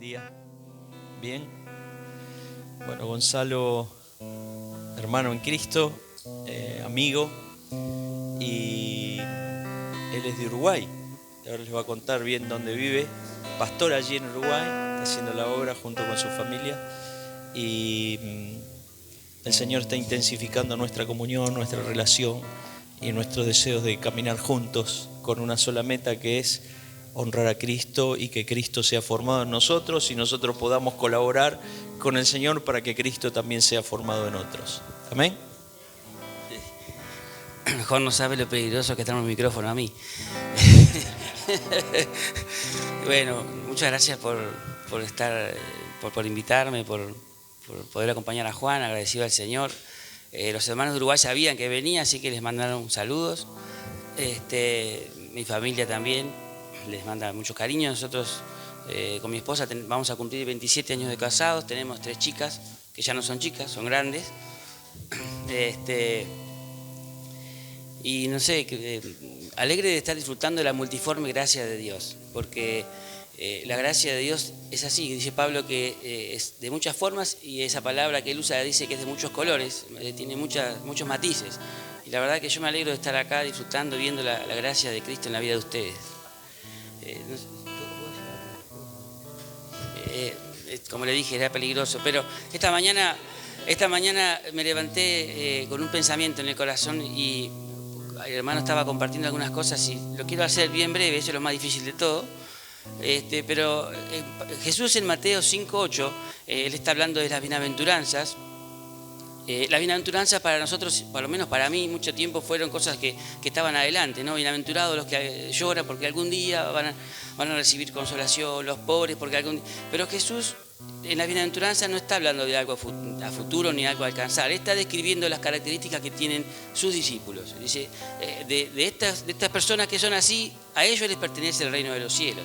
día. Bien. Bueno, Gonzalo, hermano en Cristo, amigo, y él es de Uruguay. Ahora les va a contar bien dónde vive. Pastor allí en Uruguay, está haciendo la obra junto con su familia. Y el Señor está intensificando nuestra comunión, nuestra relación y nuestros deseos de caminar juntos con una sola meta, que es honrar a Cristo y que Cristo sea formado en nosotros y nosotros podamos colaborar con el Señor para que Cristo también sea formado en otros. Amén. Mejor no sabe lo peligroso que está en un micrófono a mí. Bueno, muchas gracias por estar, por invitarme, por poder acompañar a Juan, agradecido al Señor. Los hermanos de Uruguay sabían que venía, así que les mandaron saludos. Mi familia también les manda mucho cariño. Nosotros con mi esposa vamos a cumplir 27 años de casados, tenemos 3 chicas, que ya no son chicas, son grandes. Y no sé, alegre de estar disfrutando de la multiforme gracia de Dios, porque la gracia de Dios es así, dice Pablo que es de muchas formas, y esa palabra que él usa dice que es de muchos colores, tiene muchos matices, y la verdad que yo me alegro de estar acá disfrutando, viendo la gracia de Cristo en la vida de ustedes. Como le dije, era peligroso, pero esta mañana me levanté con un pensamiento en el corazón, y el hermano estaba compartiendo algunas cosas y lo quiero hacer bien breve, eso es lo más difícil de todo. Pero Jesús en Mateo 5:8, él está hablando de las bienaventuranzas. Las bienaventuranzas para nosotros, por lo menos para mí, mucho tiempo fueron cosas que estaban adelante, ¿no? Bienaventurados los que lloran porque algún día van a recibir consolación, los pobres porque algún día... Pero Jesús en la bienaventuranza no está hablando de algo a futuro ni algo a alcanzar, está describiendo las características que tienen sus discípulos. Dice, de estas personas que son así, a ellos les pertenece el reino de los cielos.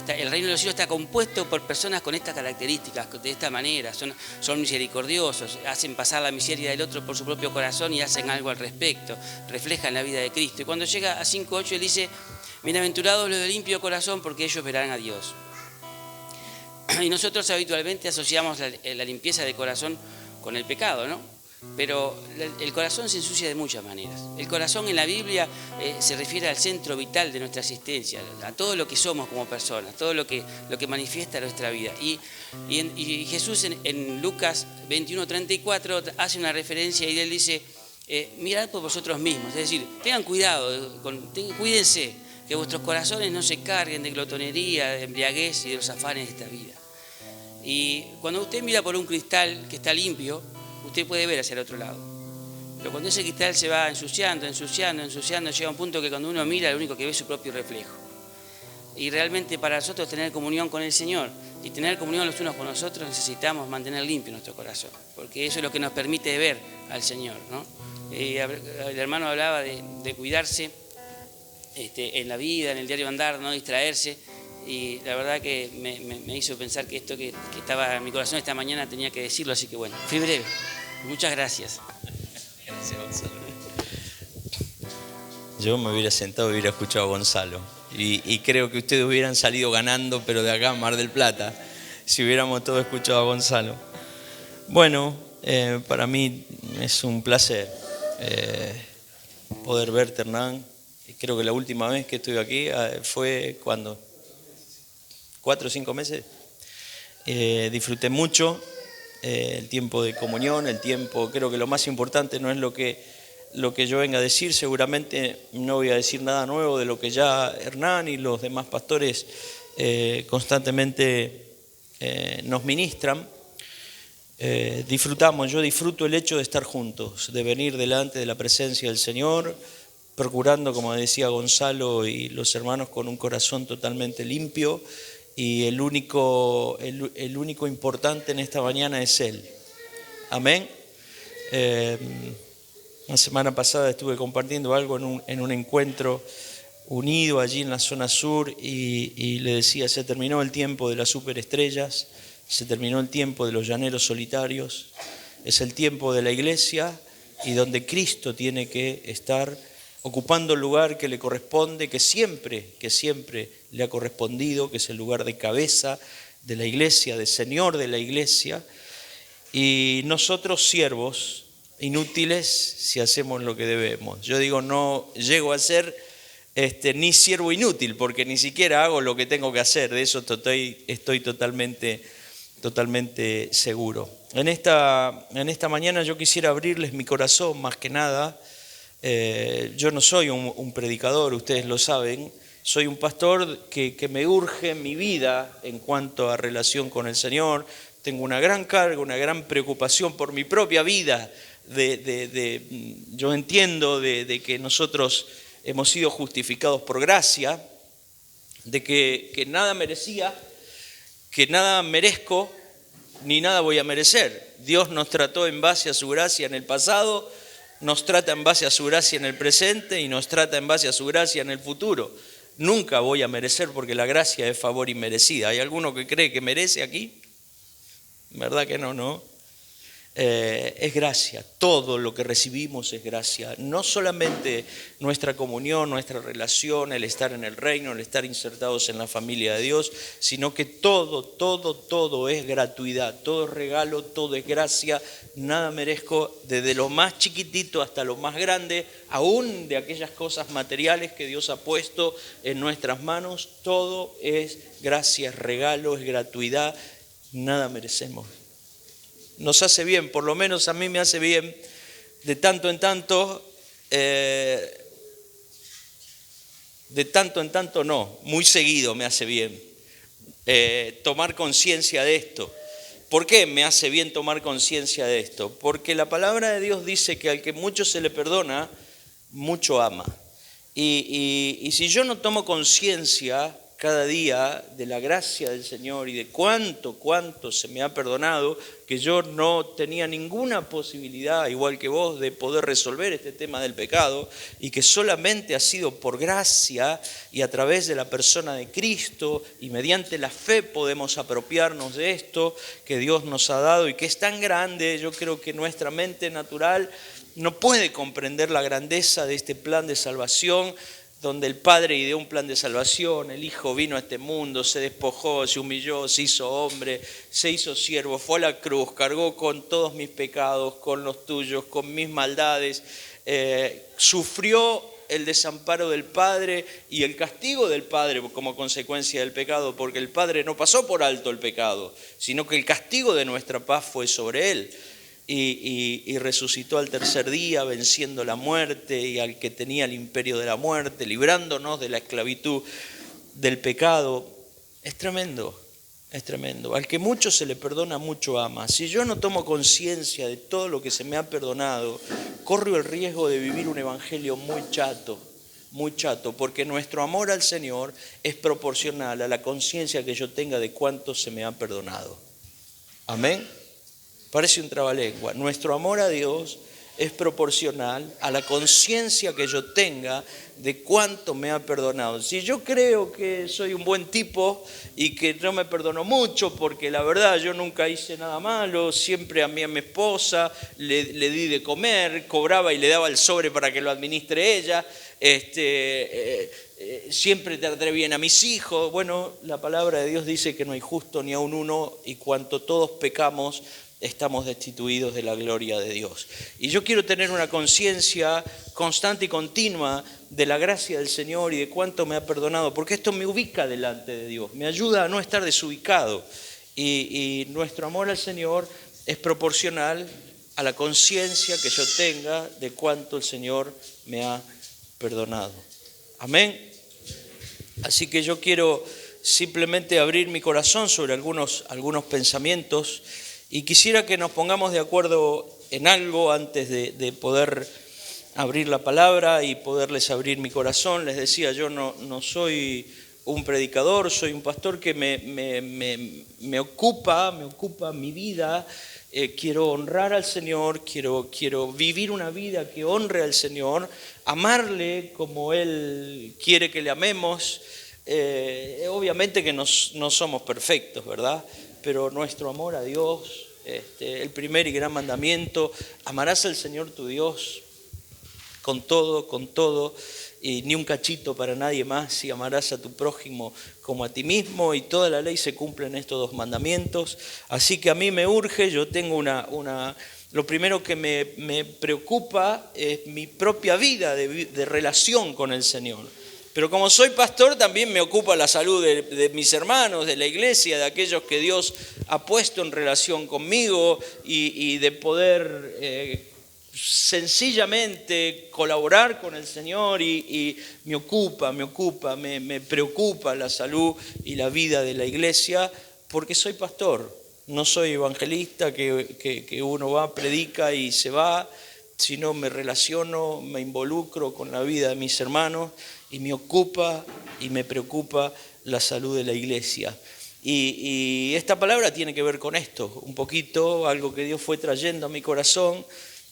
El reino de los cielos está compuesto por personas con estas características, de esta manera, son misericordiosos, hacen pasar la miseria del otro por su propio corazón y hacen algo al respecto, reflejan la vida de Cristo. Y cuando llega a 5:8 él dice, bienaventurados los de limpio corazón, porque ellos verán a Dios. Y nosotros habitualmente asociamos la limpieza de corazón con el pecado, ¿no? Pero el corazón se ensucia de muchas maneras. El corazón en la Biblia se refiere al centro vital de nuestra existencia, a todo lo que somos como personas, todo lo que manifiesta nuestra vida. Y Jesús en Lucas 21:34 hace una referencia y él dice, mirad por vosotros mismos, es decir, tengan cuidado, cuídense, que vuestros corazones no se carguen de glotonería, de embriaguez y de los afanes de esta vida. Y cuando usted mira por un cristal que está limpio, usted puede ver hacia el otro lado. Pero cuando ese cristal se va ensuciando, llega a un punto que cuando uno mira, lo único que ve es su propio reflejo. Y realmente para nosotros tener comunión con el Señor y tener comunión los unos con los otros, necesitamos mantener limpio nuestro corazón, porque eso es lo que nos permite ver al Señor, ¿no? El hermano hablaba de cuidarse en la vida, en el diario andar, no distraerse, y la verdad que me hizo pensar que esto que estaba en mi corazón esta mañana tenía que decirlo, así que bueno, fui breve. Muchas gracias. Gracias, Gonzalo. Yo me hubiera sentado y hubiera escuchado a Gonzalo, y creo que ustedes hubieran salido ganando, pero de acá, Mar del Plata, si hubiéramos todos escuchado a Gonzalo. Bueno, para mí es un placer poder verte, Hernán. Creo que la última vez que estuve aquí fue cuando 4 o 5 meses. Disfruté mucho el tiempo de comunión, el tiempo. Creo que lo más importante no es lo que yo venga a decir. Seguramente no voy a decir nada nuevo de lo que ya Hernán y los demás pastores constantemente nos ministran. Yo disfruto el hecho de estar juntos, de venir delante de la presencia del Señor, procurando, como decía Gonzalo y los hermanos, con un corazón totalmente limpio, y el único importante en esta mañana es Él. Amén. La semana pasada estuve compartiendo algo en un encuentro unido allí en la zona sur, y le decía, se terminó el tiempo de las superestrellas, se terminó el tiempo de los llaneros solitarios, es el tiempo de la iglesia, y donde Cristo tiene que estar ocupando el lugar que le corresponde, que siempre le ha correspondido, que es el lugar de cabeza de la iglesia, de Señor de la iglesia, y nosotros siervos inútiles si hacemos lo que debemos. Yo digo, no llego a ser ni siervo inútil, porque ni siquiera hago lo que tengo que hacer, de eso estoy totalmente seguro. En esta mañana yo quisiera abrirles mi corazón más que nada. Yo no soy un predicador, ustedes lo saben, soy un pastor que me urge en mi vida en cuanto a relación con el Señor. Tengo una gran carga, una gran preocupación por mi propia vida. Yo entiendo de que nosotros hemos sido justificados por gracia, de que nada merecía, que nada merezco, ni nada voy a merecer. Dios nos trató en base a su gracia en el pasado, nos trata en base a su gracia en el presente y nos trata en base a su gracia en el futuro. Nunca voy a merecer porque la gracia es favor inmerecida. ¿Hay alguno que cree que merece aquí? ¿Verdad que no? No. Es gracia, todo lo que recibimos es gracia, no solamente nuestra comunión, nuestra relación, el estar en el reino, el estar insertados en la familia de Dios, sino que todo es gratuidad, todo es regalo, todo es gracia, nada merezco, desde lo más chiquitito hasta lo más grande, aún de aquellas cosas materiales que Dios ha puesto en nuestras manos, todo es gracia, es regalo, es gratuidad, nada merecemos. Nos hace bien, por lo menos a mí me hace bien, de tanto en tanto no, muy seguido me hace bien tomar conciencia de esto. ¿Por qué me hace bien tomar conciencia de esto? Porque la palabra de Dios dice que al que mucho se le perdona, mucho ama. Y si yo no tomo conciencia cada día de la gracia del Señor y de cuánto se me ha perdonado, que yo no tenía ninguna posibilidad, igual que vos, de poder resolver este tema del pecado, y que solamente ha sido por gracia y a través de la persona de Cristo y mediante la fe podemos apropiarnos de esto que Dios nos ha dado y que es tan grande. Yo creo que nuestra mente natural no puede comprender la grandeza de este plan de salvación, donde el Padre ideó un plan de salvación, el Hijo vino a este mundo, se despojó, se humilló, se hizo hombre, se hizo siervo, fue a la cruz, cargó con todos mis pecados, con los tuyos, con mis maldades, sufrió el desamparo del Padre y el castigo del Padre como consecuencia del pecado, porque el Padre no pasó por alto el pecado, sino que el castigo de nuestra paz fue sobre Él. Y resucitó al tercer día, venciendo la muerte y al que tenía el imperio de la muerte, librándonos de la esclavitud del pecado. Es tremendo, es tremendo. Al que mucho se le perdona, mucho ama. Si yo no tomo conciencia de todo lo que se me ha perdonado, corro el riesgo de vivir un evangelio muy chato, porque nuestro amor al Señor es proporcional a la conciencia que yo tenga de cuánto se me ha perdonado. Amén. Parece un trabalengua. Nuestro amor a Dios es proporcional a la conciencia que yo tenga de cuánto me ha perdonado. Si yo creo que soy un buen tipo y que no me perdono mucho, porque la verdad yo nunca hice nada malo, siempre amé a mi esposa, le di de comer, cobraba y le daba el sobre para que lo administre ella, siempre traté bien a mis hijos. Bueno, la palabra de Dios dice que no hay justo ni aun uno, y cuanto todos pecamos, estamos destituidos de la gloria de Dios. Y yo quiero tener una conciencia constante y continua de la gracia del Señor y de cuánto me ha perdonado, porque esto me ubica delante de Dios, me ayuda a no estar desubicado. Y nuestro amor al Señor es proporcional a la conciencia que yo tenga de cuánto el Señor me ha perdonado. Amén. Así que yo quiero simplemente abrir mi corazón sobre algunos pensamientos. Y quisiera que nos pongamos de acuerdo en algo antes de poder abrir la palabra y poderles abrir mi corazón. Les decía, yo no soy un predicador, soy un pastor que me ocupa mi vida. Quiero honrar al Señor, quiero vivir una vida que honre al Señor, amarle como Él quiere que le amemos. Obviamente que no somos perfectos, ¿verdad? Pero nuestro amor a Dios, el primer y gran mandamiento, amarás al Señor tu Dios con todo, y ni un cachito para nadie más, y amarás a tu prójimo como a ti mismo, y toda la ley se cumple en estos 2 mandamientos. Así que a mí me urge, yo tengo lo primero que me preocupa es mi propia vida de relación con el Señor. Pero como soy pastor, también me ocupa la salud de mis hermanos, de la iglesia, de aquellos que Dios ha puesto en relación conmigo, y de poder sencillamente colaborar con el Señor, y me preocupa la salud y la vida de la iglesia, porque soy pastor. No soy evangelista que uno va, predica y se va, sino me relaciono, me involucro con la vida de mis hermanos, y me ocupa y me preocupa la salud de la iglesia. Y esta palabra tiene que ver con esto, un poquito, algo que Dios fue trayendo a mi corazón,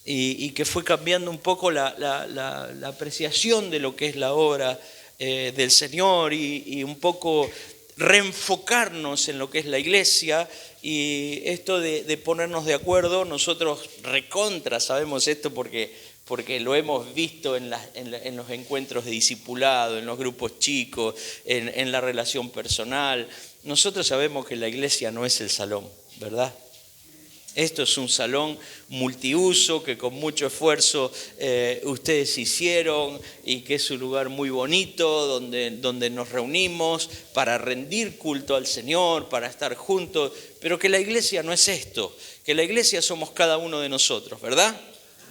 y que fue cambiando un poco la apreciación de lo que es la obra del Señor, y un poco reenfocarnos en lo que es la iglesia. Y esto de ponernos de acuerdo, nosotros recontra sabemos esto porque lo hemos visto en los encuentros de discipulado, en los grupos chicos, en la relación personal. Nosotros sabemos que la iglesia no es el salón, ¿verdad? Esto es un salón multiuso que con mucho esfuerzo ustedes hicieron, y que es un lugar muy bonito donde nos reunimos para rendir culto al Señor, para estar juntos, pero que la iglesia no es esto, que la iglesia somos cada uno de nosotros, ¿verdad?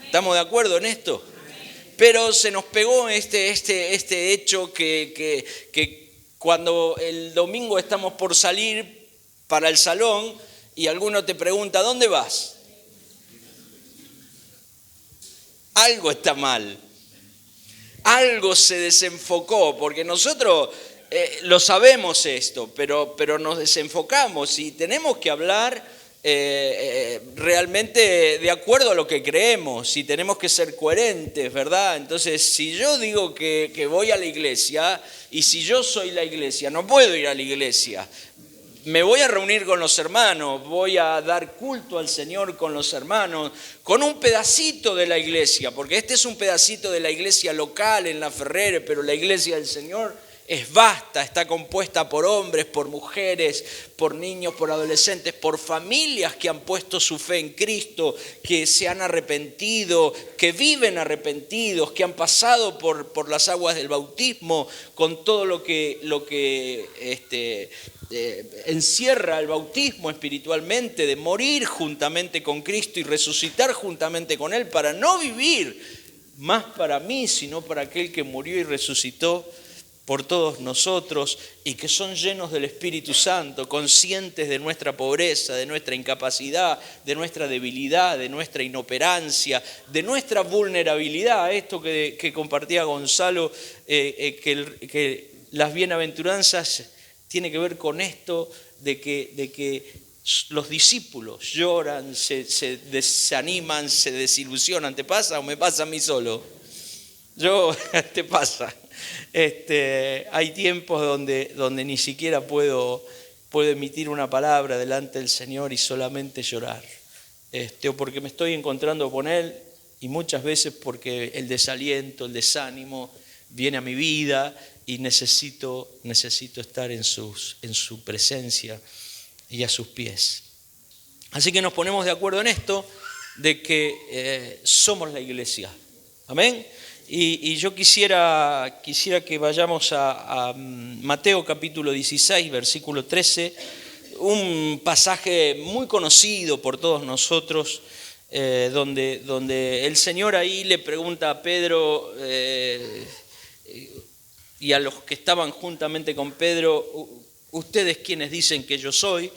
¿Estamos de acuerdo en esto? Pero se nos pegó este hecho que cuando el domingo estamos por salir para el salón, y alguno te pregunta, ¿dónde vas? Algo está mal. Algo se desenfocó, porque nosotros lo sabemos esto, pero nos desenfocamos, y tenemos que hablar realmente de acuerdo a lo que creemos, y tenemos que ser coherentes, ¿verdad? Entonces, si yo digo que voy a la iglesia, y si yo soy la iglesia, no puedo ir a la iglesia. Me voy a reunir con los hermanos, voy a dar culto al Señor con los hermanos, con un pedacito de la iglesia, porque este es un pedacito de la iglesia local en La Ferrere, pero la iglesia del Señor es vasta, está compuesta por hombres, por mujeres, por niños, por adolescentes, por familias que han puesto su fe en Cristo, que se han arrepentido, que viven arrepentidos, que han pasado por las aguas del bautismo, con todo lo que encierra el bautismo espiritualmente, de morir juntamente con Cristo y resucitar juntamente con Él, para no vivir más para mí, sino para aquel que murió y resucitó por todos nosotros, y que son llenos del Espíritu Santo, conscientes de nuestra pobreza, de nuestra incapacidad, de nuestra debilidad, de nuestra inoperancia, de nuestra vulnerabilidad. Esto que compartía Gonzalo, que las bienaventuranzas tiene que ver con esto de que los discípulos lloran, se desaniman, se desilusionan. ¿Te pasa o me pasa a mí solo? Te pasa. Hay tiempos donde ni siquiera puedo emitir una palabra delante del Señor y solamente llorar. O porque me estoy encontrando con Él, y muchas veces porque el desaliento, el desánimo viene a mi vida, y necesito estar en su presencia y a sus pies. Así que nos ponemos de acuerdo en esto, de que somos la iglesia. Amén. Y yo quisiera que vayamos a Mateo capítulo 16, versículo 13, un pasaje muy conocido por todos nosotros, donde el Señor ahí le pregunta a Pedro y a los que estaban juntamente con Pedro, ¿ustedes quiénes dicen que yo soy?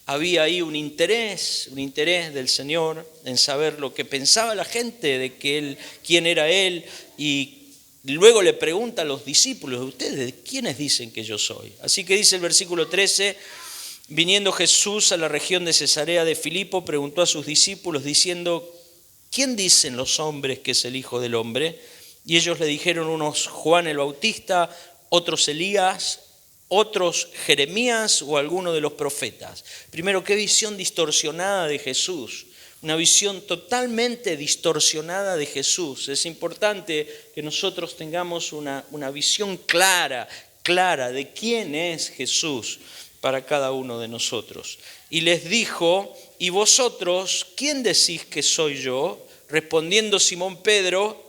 Había ahí un interés del Señor en saber lo que pensaba la gente de que Él, quién era Él, y luego le pregunta a los discípulos, ¿ustedes quiénes dicen que yo soy? Así que dice el versículo 13, viniendo Jesús a la región de Cesarea de Filipo, preguntó a sus discípulos diciendo, ¿quién dicen los hombres que es el Hijo del Hombre? Y ellos le dijeron, unos Juan el Bautista, otros Elías, otros Jeremías o alguno de los profetas. Primero, qué visión distorsionada de Jesús. una visión totalmente distorsionada de Jesús. Es importante que nosotros tengamos una visión clara de quién es Jesús para cada uno de nosotros. Y les dijo: ¿y vosotros quién decís que soy yo? Respondiendo Simón Pedro,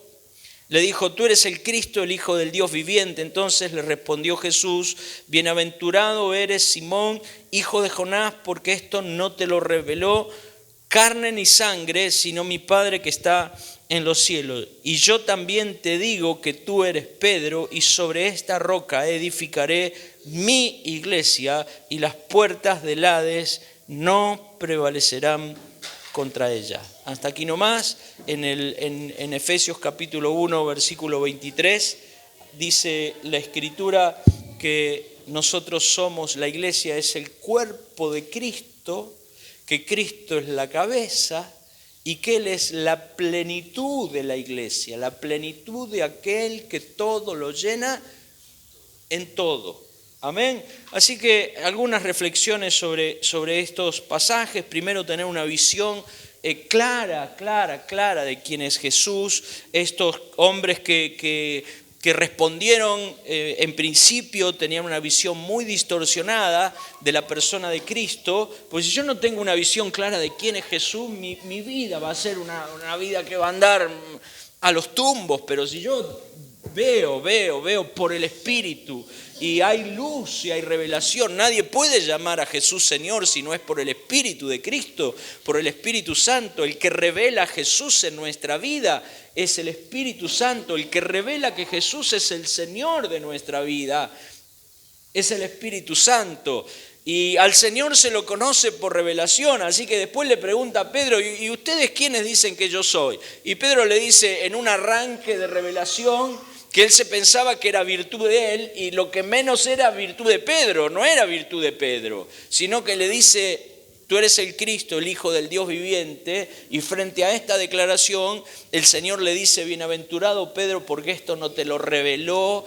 le dijo: tú eres el Cristo, el Hijo del Dios viviente. Entonces le respondió Jesús: bienaventurado eres, Simón, hijo de Jonás, porque esto no te lo reveló carne ni sangre, sino mi Padre que está en los cielos. Y yo también te digo que tú eres Pedro, y sobre esta roca edificaré mi iglesia, y las puertas del Hades no prevalecerán contra ella. Hasta aquí nomás. En Efesios capítulo 1, versículo 23, dice la Escritura que nosotros somos, la iglesia es el cuerpo de Cristo, que Cristo es la cabeza y que Él es la plenitud de la iglesia, la plenitud de aquel que todo lo llena en todo. Amén. Así que algunas reflexiones sobre estos pasajes. Primero, tener una visión clara de quién es Jesús. Estos hombres que respondieron en principio tenían una visión muy distorsionada de la persona de Cristo. Pues si yo no tengo una visión clara de quién es Jesús, mi vida va a ser una vida que va a andar a los tumbos. Pero si yo veo por el Espíritu, y hay luz y hay revelación. Nadie puede llamar a Jesús Señor si no es por el Espíritu de Cristo, por el Espíritu Santo. El que revela a Jesús en nuestra vida es el Espíritu Santo. El que revela que Jesús es el Señor de nuestra vida es el Espíritu Santo. Y al Señor se lo conoce por revelación. Así que después le pregunta a Pedro: ¿y ustedes quiénes dicen que yo soy? Y Pedro le dice, en un arranque de revelación, que él se pensaba que era virtud de él, y lo que menos era virtud de Pedro, no era virtud de Pedro, sino que le dice: tú eres el Cristo, el Hijo del Dios viviente. Y frente a esta declaración, el Señor le dice: bienaventurado Pedro, porque esto no te lo reveló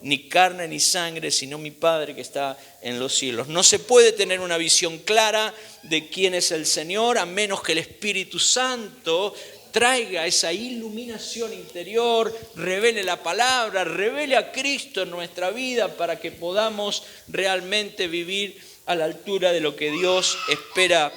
ni carne ni sangre, sino mi Padre que está en los cielos. No se puede tener una visión clara de quién es el Señor a menos que el Espíritu Santo traiga esa iluminación interior, revele la palabra, revele a Cristo en nuestra vida, para que podamos realmente vivir a la altura de lo que Dios espera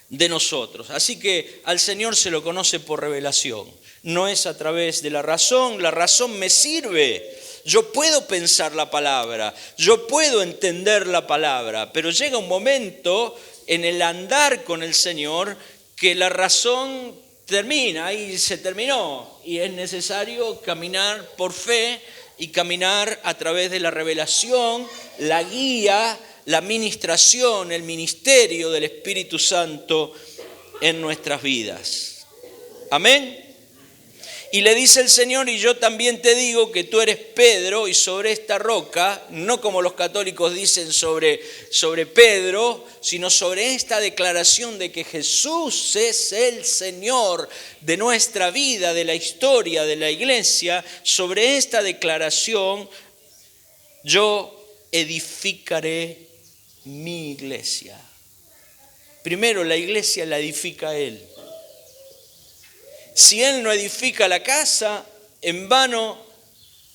de nosotros. Así que al Señor se lo conoce por revelación, no es a través de la razón. La razón me sirve. Yo puedo pensar la palabra, yo puedo entender la palabra, pero llega un momento en el andar con el Señor que la razón termina y se terminó, y es necesario caminar por fe y caminar a través de la revelación, la guía, la ministración, el ministerio del Espíritu Santo en nuestras vidas. Amén. Y le dice el Señor: y yo también te digo que tú eres Pedro, y sobre esta roca, no como los católicos dicen sobre Pedro, sino sobre esta declaración de que Jesús es el Señor de nuestra vida, de la historia de la iglesia. Sobre esta declaración yo edificaré mi iglesia. Primero, la iglesia la edifica Él. Si Él no edifica la casa, en vano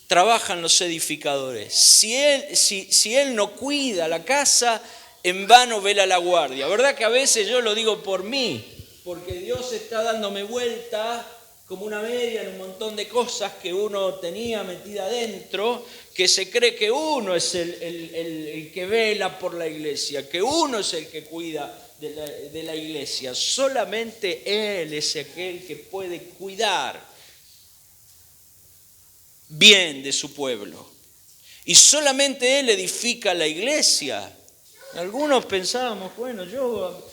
trabajan los edificadores. Si Él no cuida la casa, en vano vela la guardia. ¿Verdad que a veces yo lo digo por mí? Porque Dios está dándome vuelta como una media en un montón de cosas que uno tenía metida adentro, que se cree que uno es el que vela por la iglesia, que uno es el que cuida de la iglesia. Solamente Él es aquel que puede cuidar bien de su pueblo. Y solamente Él edifica la iglesia. Algunos pensábamos, bueno, yo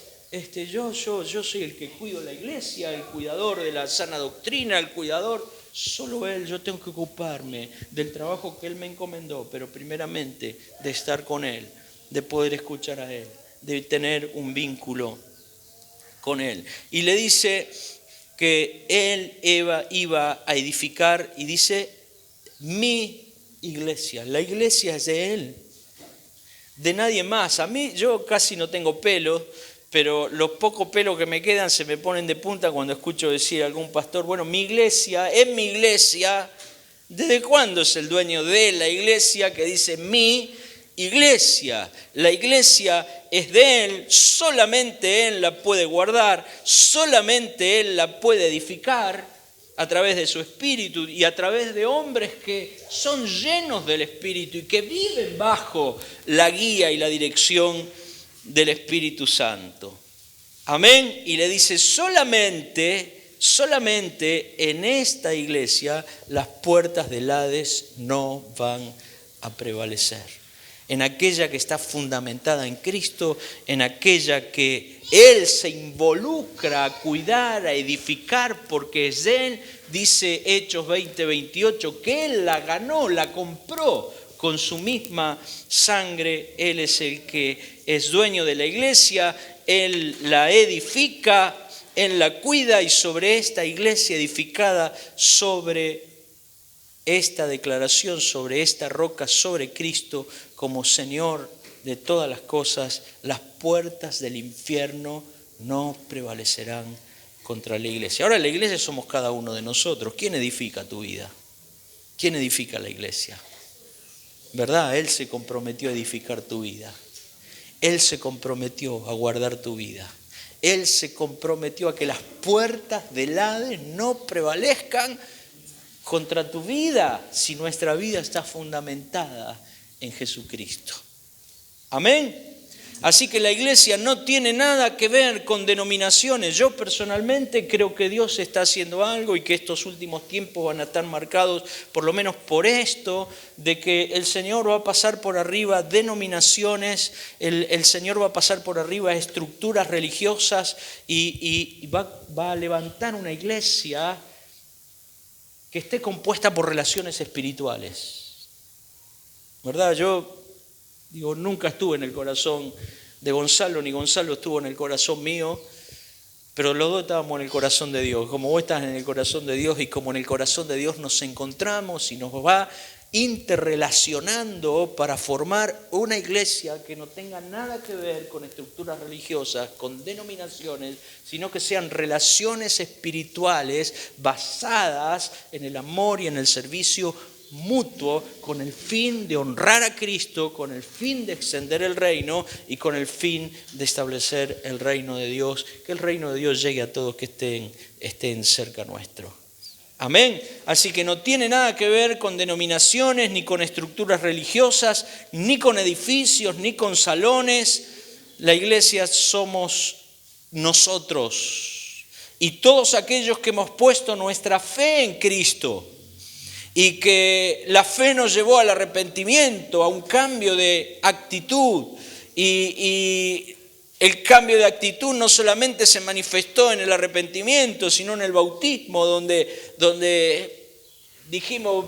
soy el que cuido la iglesia, el cuidador de la sana doctrina, el cuidador. Solo Él, yo tengo que ocuparme del trabajo que Él me encomendó, pero primeramente de estar con Él, de poder escuchar a Él, de tener un vínculo con Él. Y le dice que Él iba a edificar, y dice, mi iglesia. La iglesia es de Él, de nadie más. A mí, yo casi no tengo pelo, pero los pocos pelos que me quedan se me ponen de punta cuando escucho decir a algún pastor, bueno, mi iglesia, es mi iglesia. ¿Desde cuándo es el dueño de la iglesia que dice mi iglesia? La iglesia es de Él, solamente Él la puede guardar, solamente Él la puede edificar a través de su Espíritu y a través de hombres que son llenos del Espíritu y que viven bajo la guía y la dirección del Espíritu Santo. Amén. Y le dice, solamente en esta iglesia las puertas del Hades no van a prevalecer. En aquella que está fundamentada en Cristo, en aquella que Él se involucra a cuidar, a edificar, porque es de Él, dice Hechos 20:28, que Él la ganó, la compró con su misma sangre. Él es el que es dueño de la iglesia, Él la edifica, Él la cuida, y sobre esta iglesia edificada, sobre esta declaración, sobre esta roca, sobre Cristo como Señor de todas las cosas, las puertas del infierno no prevalecerán contra la iglesia. Ahora, la iglesia somos cada uno de nosotros. ¿Quién edifica tu vida? ¿Quién edifica la iglesia? ¿Verdad? Él se comprometió a edificar tu vida. Él se comprometió a guardar tu vida. Él se comprometió a que las puertas del Hades no prevalezcan contra tu vida si nuestra vida está fundamentada en Jesucristo. Amén. Así que la iglesia no tiene nada que ver con denominaciones. Yo personalmente creo que Dios está haciendo algo y que estos últimos tiempos van a estar marcados por lo menos por esto, de que el Señor va a pasar por arriba denominaciones, el Señor va a pasar por arriba estructuras religiosas y va a levantar una iglesia que esté compuesta por relaciones espirituales. ¿Verdad? Yo nunca estuve en el corazón de Gonzalo, ni Gonzalo estuvo en el corazón mío, pero los dos estábamos en el corazón de Dios. Como vos estás en el corazón de Dios y como en el corazón de Dios nos encontramos y nos va interrelacionando para formar una iglesia que no tenga nada que ver con estructuras religiosas, con denominaciones, sino que sean relaciones espirituales basadas en el amor y en el servicio mutuo, con el fin de honrar a Cristo, con el fin de extender el reino y con el fin de establecer el reino de Dios, que el reino de Dios llegue a todos que estén cerca nuestro. Amén. Así que no tiene nada que ver con denominaciones, ni con estructuras religiosas, ni con edificios, ni con salones. La iglesia somos nosotros y todos aquellos que hemos puesto nuestra fe en Cristo. Y que la fe nos llevó al arrepentimiento, a un cambio de actitud. Y el cambio de actitud no solamente se manifestó en el arrepentimiento, sino en el bautismo, donde dijimos,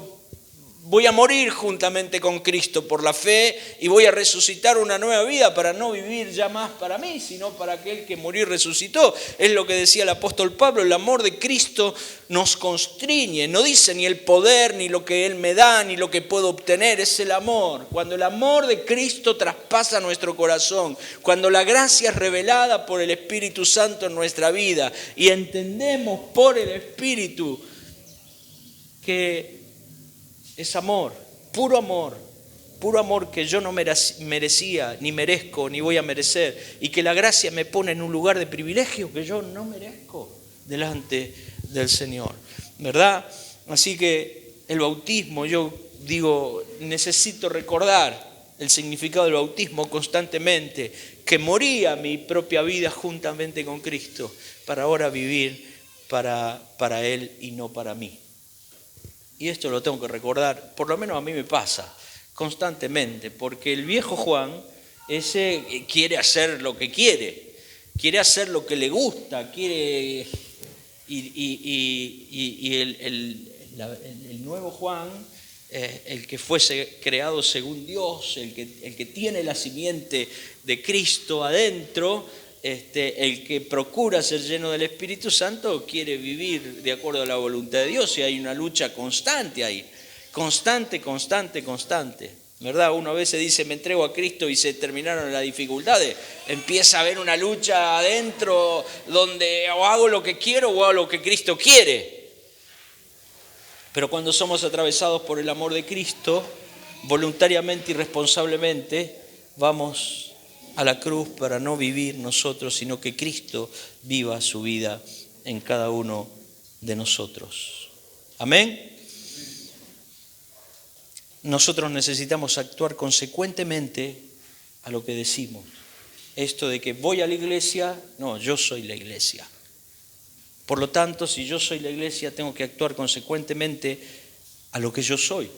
voy a morir juntamente con Cristo por la fe y voy a resucitar una nueva vida para no vivir ya más para mí, sino para aquel que murió y resucitó. Es lo que decía el apóstol Pablo, el amor de Cristo nos constriñe. No dice ni el poder, ni lo que Él me da, ni lo que puedo obtener, es el amor. Cuando el amor de Cristo traspasa nuestro corazón, cuando la gracia es revelada por el Espíritu Santo en nuestra vida y entendemos por el Espíritu que es amor, puro amor que yo no merecía, ni merezco, ni voy a merecer, y que la gracia me pone en un lugar de privilegio que yo no merezco delante del Señor, ¿verdad? Así que el bautismo, yo digo, necesito recordar el significado del bautismo constantemente, que moría mi propia vida juntamente con Cristo, para ahora vivir para Él y no para mí. Y esto lo tengo que recordar, por lo menos a mí me pasa constantemente, porque el viejo Juan, ese quiere hacer lo que quiere hacer lo que le gusta, quiere y el nuevo Juan, el que fuese creado según Dios, el que tiene la simiente de Cristo adentro, el que procura ser lleno del Espíritu Santo quiere vivir de acuerdo a la voluntad de Dios, y hay una lucha constante ahí, constante. ¿verdad? Uno a veces dice, me entrego a Cristo y se terminaron las dificultades. Empieza a haber una lucha adentro donde o hago lo que quiero o hago lo que Cristo quiere. Pero cuando somos atravesados por el amor de Cristo, voluntariamente y responsablemente, vamos a la cruz para no vivir nosotros, sino que Cristo viva su vida en cada uno de nosotros. Amén. Nosotros necesitamos actuar consecuentemente a lo que decimos. Esto de que voy a la iglesia, no, yo soy la iglesia. Por lo tanto, si yo soy la iglesia, tengo que actuar consecuentemente a lo que yo soy.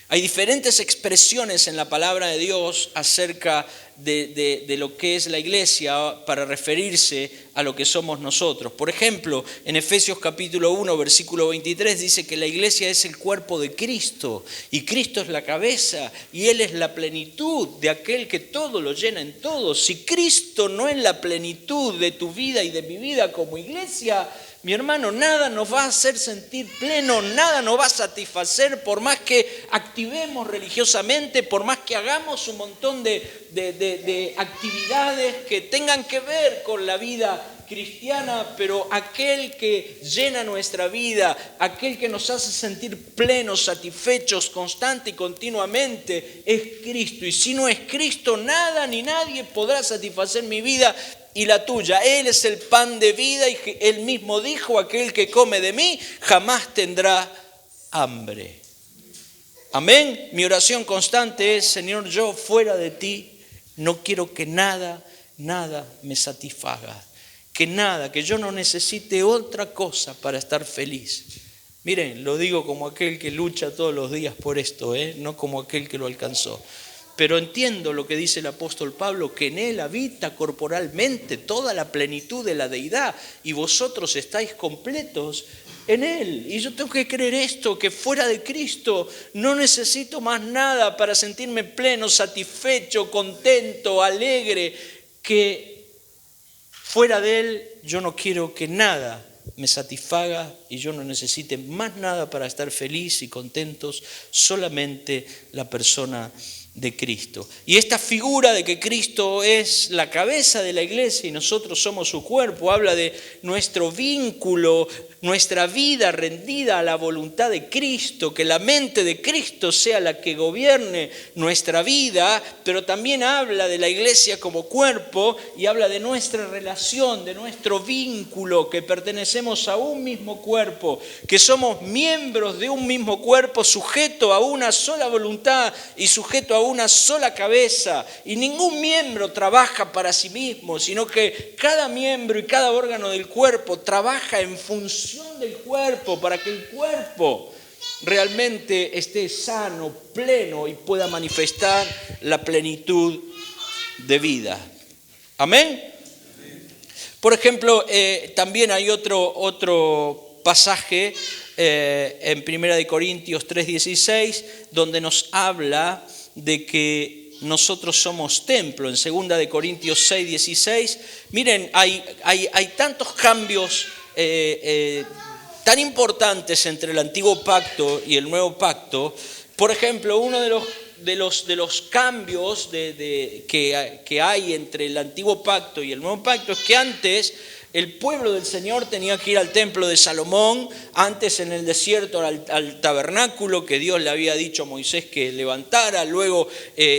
Hay diferentes expresiones en la palabra de Dios acerca de lo que es la iglesia para referirse a lo que somos nosotros. Por ejemplo, en Efesios capítulo 1, versículo 23 dice que la iglesia es el cuerpo de Cristo y Cristo es la cabeza y Él es la plenitud de aquel que todo lo llena en todo. Si Cristo no es la plenitud de tu vida y de mi vida como iglesia, mi hermano, nada nos va a hacer sentir pleno, nada nos va a satisfacer por más que activemos religiosamente, por más que hagamos un montón de actividades que tengan que ver con la vida cristiana, pero aquel que llena nuestra vida, aquel que nos hace sentir plenos, satisfechos, constante y continuamente, es Cristo. Y si no es Cristo, nada ni nadie podrá satisfacer mi vida y la tuya. Él es el pan de vida y Él mismo dijo, aquel que come de mí jamás tendrá hambre. Amén. Mi oración constante es, Señor, yo fuera de ti no quiero que nada me satisfaga. Que yo no necesite otra cosa para estar feliz. Miren, lo digo como aquel que lucha todos los días por esto, no como aquel que lo alcanzó. Pero entiendo lo que dice el apóstol Pablo, que en Él habita corporalmente toda la plenitud de la deidad y vosotros estáis completos en Él. Y yo tengo que creer esto, que fuera de Cristo no necesito más nada para sentirme pleno, satisfecho, contento, alegre, que fuera de Él yo no quiero que nada me satisfaga y yo no necesite más nada para estar feliz y contentos, solamente la persona de Cristo. Y esta figura de que Cristo es la cabeza de la iglesia y nosotros somos su cuerpo, habla de nuestro vínculo, nuestra vida rendida a la voluntad de Cristo, que la mente de Cristo sea la que gobierne nuestra vida, pero también habla de la iglesia como cuerpo y habla de nuestra relación, de nuestro vínculo, que pertenecemos a un mismo cuerpo, que somos miembros de un mismo cuerpo, sujeto a una sola voluntad y sujeto a una sola cabeza, y ningún miembro trabaja para sí mismo, sino que cada miembro y cada órgano del cuerpo trabaja en función del cuerpo para que el cuerpo realmente esté sano, pleno y pueda manifestar la plenitud de vida. Amén. Por ejemplo, también hay otro pasaje en 1 Corintios 3:16 donde nos habla de que nosotros somos templo. En 2 Corintios 6:16, miren, hay tantos cambios tan importantes entre el antiguo pacto y el nuevo pacto. Por ejemplo, uno de los cambios que hay entre el antiguo pacto y el nuevo pacto es que antes el pueblo del Señor tenía que ir al templo de Salomón, antes en el desierto al tabernáculo que Dios le había dicho a Moisés que levantara. Luego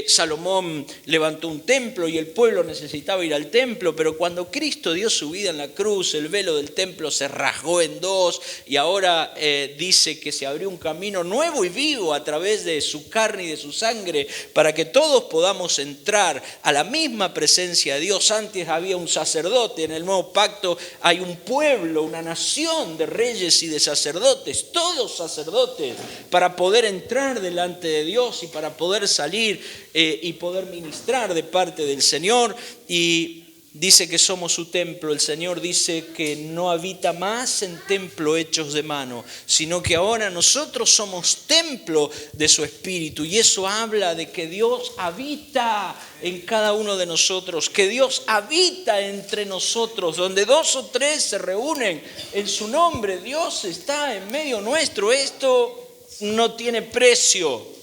Salomón levantó un templo y el pueblo necesitaba ir al templo, pero cuando Cristo dio su vida en la cruz, el velo del templo se rasgó en dos y ahora dice que se abrió un camino nuevo y vivo a través de su carne y de su sangre para que todos podamos entrar a la misma presencia de Dios. Antes había un sacerdote, en el nuevo pacto hay un pueblo, una nación de reyes y de sacerdotes, todos sacerdotes, para poder entrar delante de Dios y para poder salir y poder ministrar de parte del Señor. Y dice que somos su templo. El Señor dice que no habita más en templo hechos de mano, sino que ahora nosotros somos templo de su Espíritu. Y eso habla de que Dios habita en cada uno de nosotros, que Dios habita entre nosotros. Donde 2 o 3 se reúnen en su nombre, Dios está en medio nuestro. Esto no tiene precio.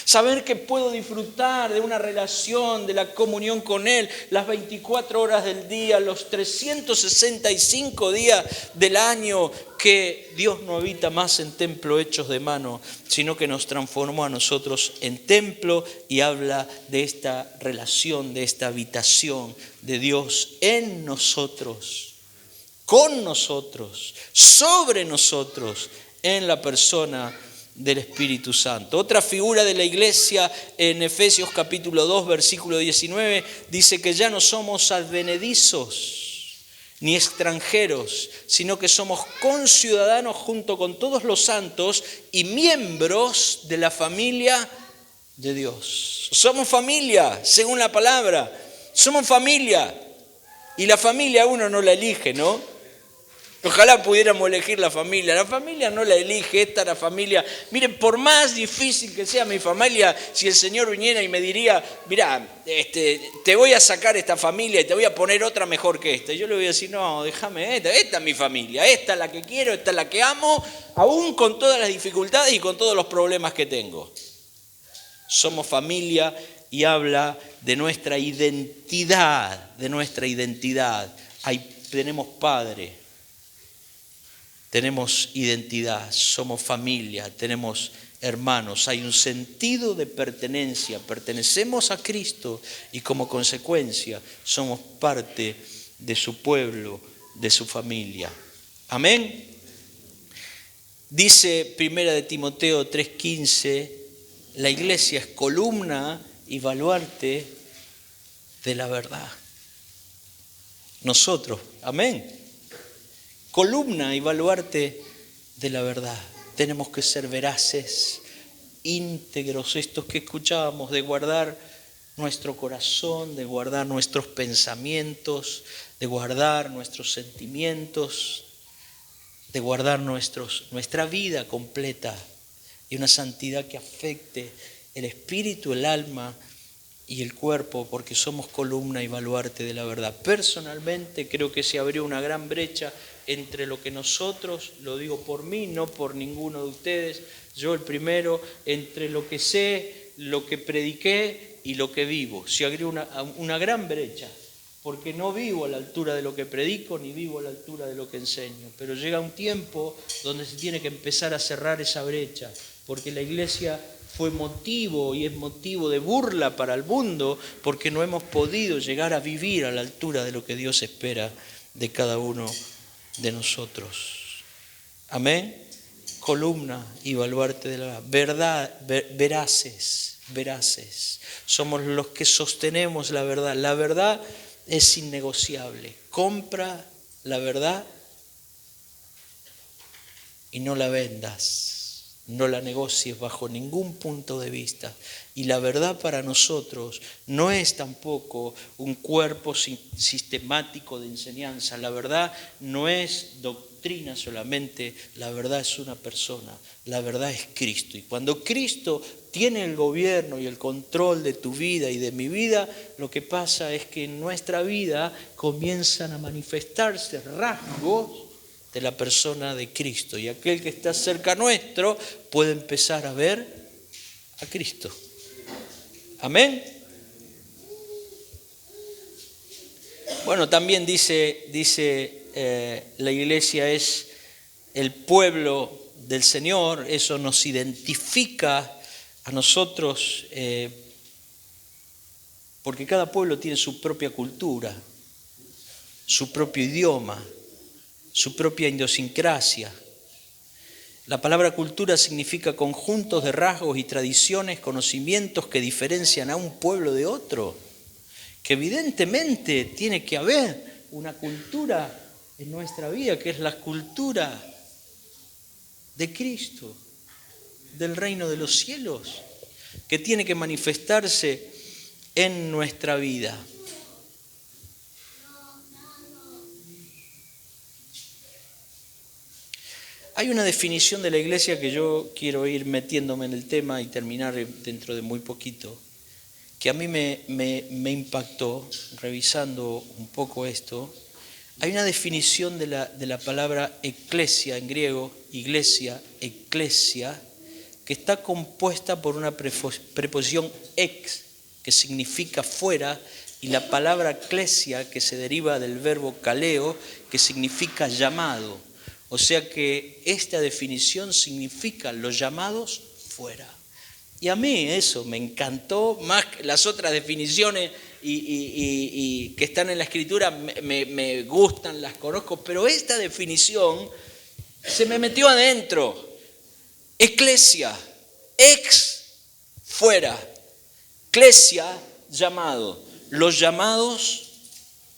Saber que puedo disfrutar de una relación, de la comunión con Él, las 24 horas del día, los 365 días del año, que Dios no habita más en templo hechos de mano, sino que nos transformó a nosotros en templo y habla de esta relación, de esta habitación de Dios en nosotros, con nosotros, sobre nosotros, en la persona del Espíritu Santo. Otra figura de la iglesia en Efesios capítulo 2, versículo 19, dice que ya no somos advenedizos ni extranjeros, sino que somos conciudadanos junto con todos los santos y miembros de la familia de Dios. Somos familia, según la palabra. Somos familia. Y la familia uno no la elige, ¿no? Ojalá pudiéramos elegir la familia no la elige, esta es la familia. Miren, por más difícil que sea mi familia, si el Señor viniera y me diría, mirá, te voy a sacar esta familia y te voy a poner otra mejor que esta. Yo le voy a decir, no, déjame esta es mi familia, esta es la que quiero, esta es la que amo, aún con todas las dificultades y con todos los problemas que tengo. Somos familia y habla de nuestra identidad, tenemos padre. Tenemos identidad, somos familia, tenemos hermanos, hay un sentido de pertenencia, pertenecemos a Cristo y como consecuencia somos parte de su pueblo, de su familia. Amén. Dice 1 de Timoteo 3:15, la iglesia es columna y baluarte de la verdad. Nosotros, amén. Columna y baluarte de la verdad. Tenemos que ser veraces, íntegros, estos que escuchábamos, de guardar nuestro corazón, de guardar nuestros pensamientos, de guardar nuestros sentimientos, de guardar nuestra vida completa y una santidad que afecte el espíritu, el alma y el cuerpo, porque somos columna y baluarte de la verdad. Personalmente creo que se abrió una gran brecha entre lo que nosotros, lo digo por mí, no por ninguno de ustedes, yo el primero, entre lo que sé, lo que prediqué y lo que vivo. Se abrió una gran brecha, porque no vivo a la altura de lo que predico, ni vivo a la altura de lo que enseño. Pero llega un tiempo donde se tiene que empezar a cerrar esa brecha, porque la iglesia fue motivo y es motivo de burla para el mundo, porque no hemos podido llegar a vivir a la altura de lo que Dios espera de cada uno de nosotros. Amén. Columna y baluarte de la verdad, veraces. Somos los que sostenemos la verdad. La verdad es innegociable. Compra la verdad y no la vendas. No la negocies bajo ningún punto de vista. Y la verdad para nosotros no es tampoco un cuerpo sistemático de enseñanza. La verdad no es doctrina solamente, la verdad es una persona. La verdad es Cristo. Y cuando Cristo tiene el gobierno y el control de tu vida y de mi vida, lo que pasa es que en nuestra vida comienzan a manifestarse rasgos de la persona de Cristo, y aquel que está cerca nuestro puede empezar a ver a Cristo. Amén. Bueno, también dice la iglesia es el pueblo del Señor. Eso nos identifica a nosotros, porque cada pueblo tiene su propia cultura, su propio idioma, su propia idiosincrasia. La palabra cultura significa conjuntos de rasgos y tradiciones, conocimientos que diferencian a un pueblo de otro. Que evidentemente tiene que haber una cultura en nuestra vida, que es la cultura de Cristo, del reino de los cielos, que tiene que manifestarse en nuestra vida. Hay una definición de la iglesia que yo quiero ir metiéndome en el tema y terminar dentro de muy poquito, que a mí me impactó revisando un poco esto. Hay una definición de la palabra eclesia en griego, iglesia, eclesia, que que está compuesta por una preposición ex, que significa fuera, y la palabra klesia, que se deriva del verbo kaleo, que significa llamado. O sea que esta definición significa los llamados fuera. Y a mí eso me encantó, más que las otras definiciones y que están en la Escritura, me gustan, las conozco, pero esta definición se me metió adentro. Eclesia, ex, fuera. Klesia, llamado. Los llamados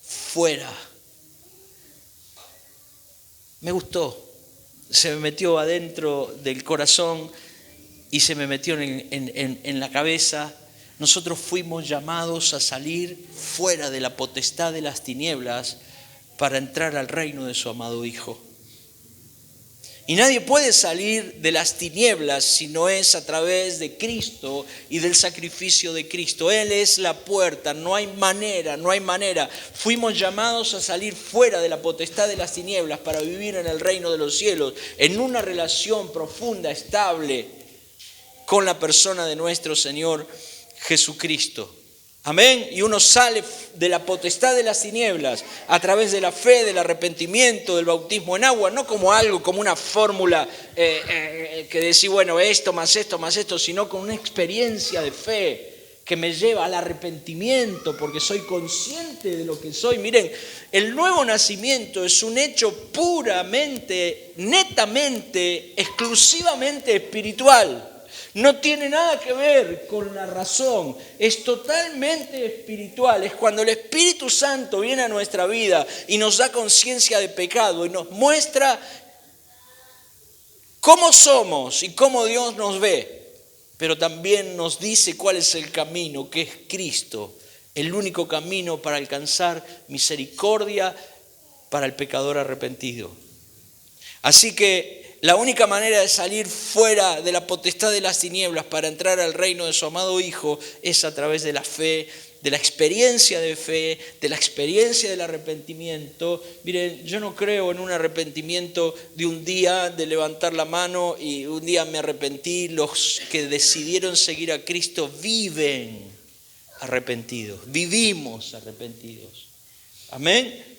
fuera. Me gustó. Se me metió adentro del corazón y se me metió en la cabeza. Nosotros fuimos llamados a salir fuera de la potestad de las tinieblas para entrar al reino de su amado Hijo. Y nadie puede salir de las tinieblas si no es a través de Cristo y del sacrificio de Cristo. Él es la puerta, no hay manera. Fuimos llamados a salir fuera de la potestad de las tinieblas para vivir en el reino de los cielos, en una relación profunda, estable con la persona de nuestro Señor Jesucristo. Amén. Y uno sale de la potestad de las tinieblas a través de la fe, del arrepentimiento, del bautismo en agua, no como algo, como una fórmula que decir, bueno, esto, más esto, sino con una experiencia de fe que me lleva al arrepentimiento porque soy consciente de lo que soy. Miren, el nuevo nacimiento es un hecho puramente, netamente, exclusivamente espiritual. No tiene nada que ver con la razón, es totalmente espiritual. Es cuando el Espíritu Santo viene a nuestra vida y nos da conciencia de pecado y nos muestra cómo somos y cómo Dios nos ve, pero también nos dice cuál es el camino, que es Cristo, el único camino para alcanzar misericordia para el pecador arrepentido. Así que la única manera de salir fuera de la potestad de las tinieblas para entrar al reino de su amado Hijo es a través de la fe, de la experiencia de fe, de la experiencia del arrepentimiento. Miren, yo no creo en un arrepentimiento de un día, de levantar la mano y un día me arrepentí. Los que decidieron seguir a Cristo viven arrepentidos, vivimos arrepentidos. Amén.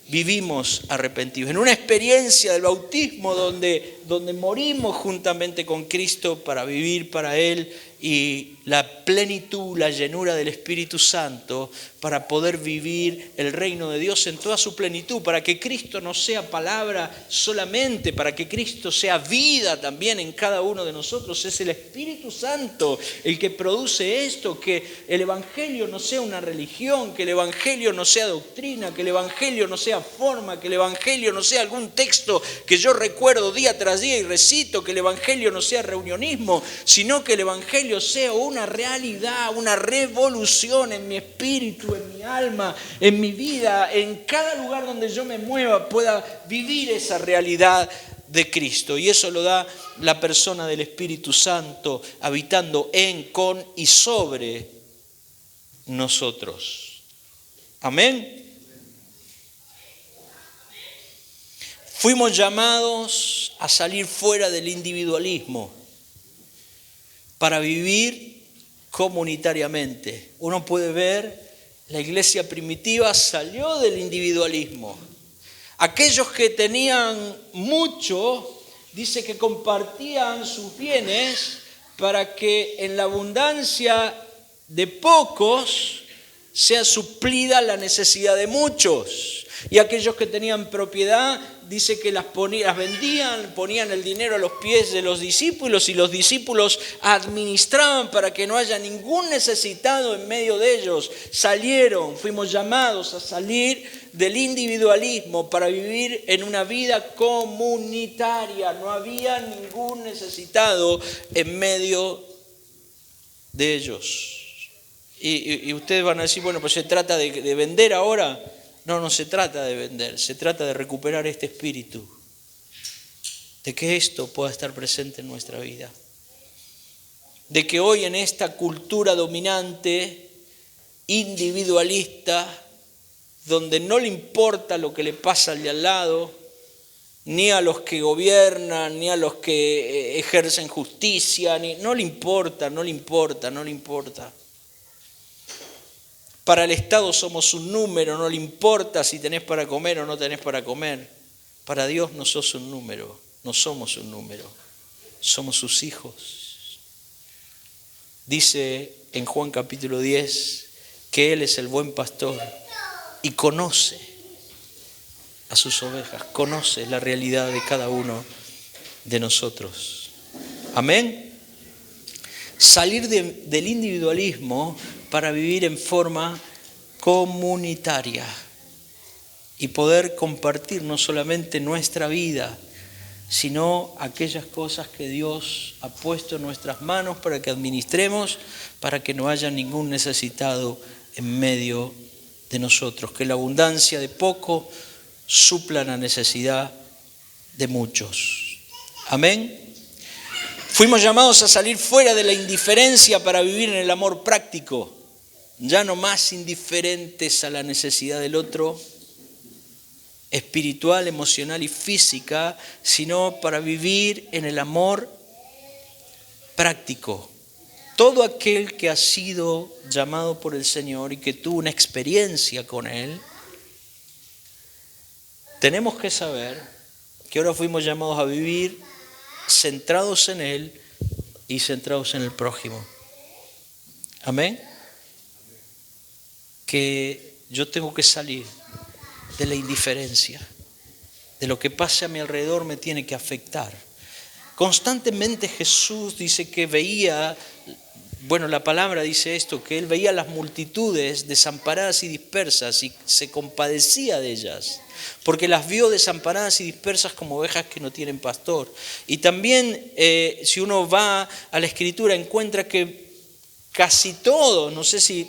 Vivimos arrepentidos, en una experiencia del bautismo donde morimos juntamente con Cristo para vivir para Él, y la plenitud, la llenura del Espíritu Santo para poder vivir el reino de Dios en toda su plenitud, para que Cristo no sea palabra solamente, para que Cristo sea vida también en cada uno de nosotros. Es el Espíritu Santo el que produce esto, que el Evangelio no sea una religión, que el Evangelio no sea doctrina, que el Evangelio no sea forma, que el Evangelio no sea algún texto que yo recuerdo día tras día y recito, que el Evangelio no sea reunionismo, sino que el Evangelio sea una realidad, una revolución en mi espíritu, en mi alma, en mi vida, en cada lugar donde yo me mueva pueda vivir esa realidad de Cristo. Y eso lo da la persona del Espíritu Santo habitando en, con y sobre nosotros. Amén. Fuimos llamados a salir fuera del individualismo para vivir comunitariamente. Uno puede ver, la iglesia primitiva salió del individualismo. Aquellos que tenían mucho, dice que compartían sus bienes para que en la abundancia de pocos sea suplida la necesidad de muchos. Y aquellos que tenían propiedad, dice que las vendían, ponían el dinero a los pies de los discípulos y los discípulos administraban para que no haya ningún necesitado en medio de ellos. Fuimos llamados a salir del individualismo para vivir en una vida comunitaria. No había ningún necesitado en medio de ellos. Y ustedes van a decir, bueno, pues se trata de vender ahora. No se trata de vender, se trata de recuperar este espíritu, de que esto pueda estar presente en nuestra vida. De que hoy en esta cultura dominante, individualista, donde no le importa lo que le pasa al de al lado, ni a los que gobiernan, ni a los que ejercen justicia, no le importa. Para el Estado somos un número, no le importa si tenés para comer o no tenés para comer. Para Dios no sos un número, no somos un número, somos sus hijos. Dice en Juan capítulo 10 que Él es el buen pastor y conoce a sus ovejas, conoce la realidad de cada uno de nosotros. Amén. Salir del individualismo para vivir en forma comunitaria y poder compartir no solamente nuestra vida, sino aquellas cosas que Dios ha puesto en nuestras manos para que administremos, para que no haya ningún necesitado en medio de nosotros, que la abundancia de poco supla la necesidad de muchos. Amén. Fuimos llamados a salir fuera de la indiferencia para vivir en el amor práctico, ya no más indiferentes a la necesidad del otro, espiritual, emocional y física, sino para vivir en el amor práctico. Todo aquel que ha sido llamado por el Señor y que tuvo una experiencia con Él, tenemos que saber que ahora fuimos llamados a vivir centrados en Él y centrados en el prójimo. Amén. Que yo tengo que salir de la indiferencia. De lo que pase a mi alrededor me tiene que afectar. Constantemente Jesús dice que veía, la palabra dice esto, que Él veía las multitudes desamparadas y dispersas y se compadecía de ellas, porque las vio desamparadas y dispersas como ovejas que no tienen pastor. Y también si uno va a la Escritura encuentra que casi todos, no sé si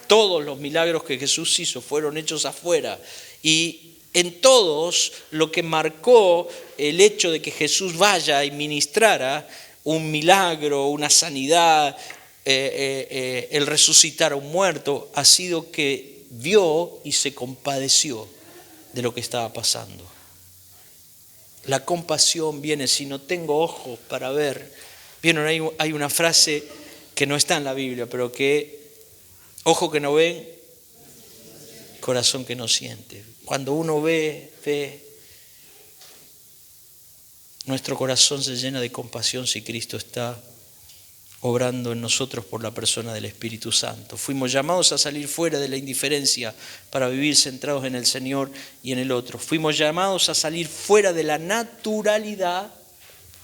todos los milagros que Jesús hizo fueron hechos afuera, y en todos lo que marcó el hecho de que Jesús vaya y ministrara un milagro, una sanidad, el resucitar a un muerto, ha sido que vio y se compadeció de lo que estaba pasando. La compasión viene, si no tengo ojos para ver. Vieron, hay una frase que no está en la Biblia, pero que ojo que no ven, corazón que no siente. Cuando uno ve, nuestro corazón se llena de compasión si Cristo está obrando en nosotros por la persona del Espíritu Santo. Fuimos llamados a salir fuera de la indiferencia para vivir centrados en el Señor y en el otro. Fuimos llamados a salir fuera de la naturalidad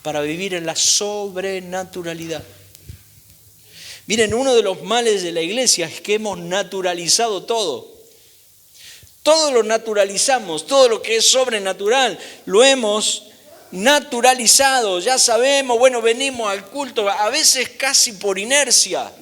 para vivir en la sobrenaturalidad. Miren, uno de los males de la iglesia es que hemos naturalizado todo. Todo lo naturalizamos, todo lo que es sobrenatural lo hemos naturalizado. Ya sabemos, venimos al culto a veces casi por inercia.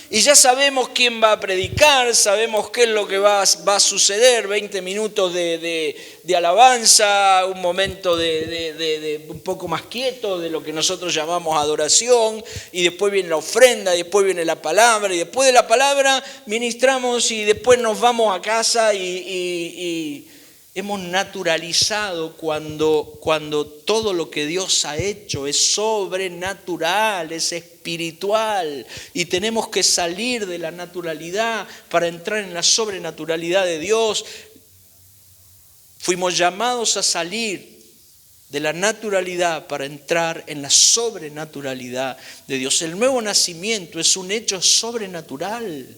Y ya sabemos quién va a predicar, sabemos qué es lo que va a suceder, 20 minutos de alabanza, un momento de un poco más quieto de lo que nosotros llamamos adoración, y después viene la ofrenda, y después viene la palabra, y después de la palabra ministramos y después nos vamos a casa y hemos naturalizado cuando todo lo que Dios ha hecho es sobrenatural, es espiritual, y tenemos que salir de la naturalidad para entrar en la sobrenaturalidad de Dios. Fuimos llamados a salir de la naturalidad para entrar en la sobrenaturalidad de Dios. El nuevo nacimiento es un hecho sobrenatural.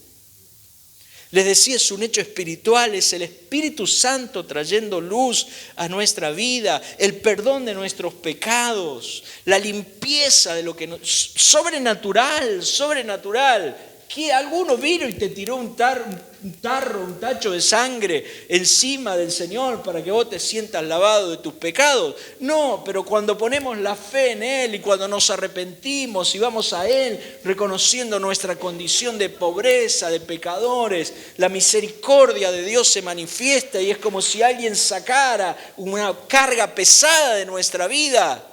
Les decía, es un hecho espiritual, es el Espíritu Santo trayendo luz a nuestra vida, el perdón de nuestros pecados, la limpieza de lo que nos... Sobrenatural. Que alguno vino y te tiró un tacho de sangre encima del Señor para que vos te sientas lavado de tus pecados. No, pero cuando ponemos la fe en Él y cuando nos arrepentimos y vamos a Él reconociendo nuestra condición de pobreza, de pecadores, la misericordia de Dios se manifiesta y es como si alguien sacara una carga pesada de nuestra vida.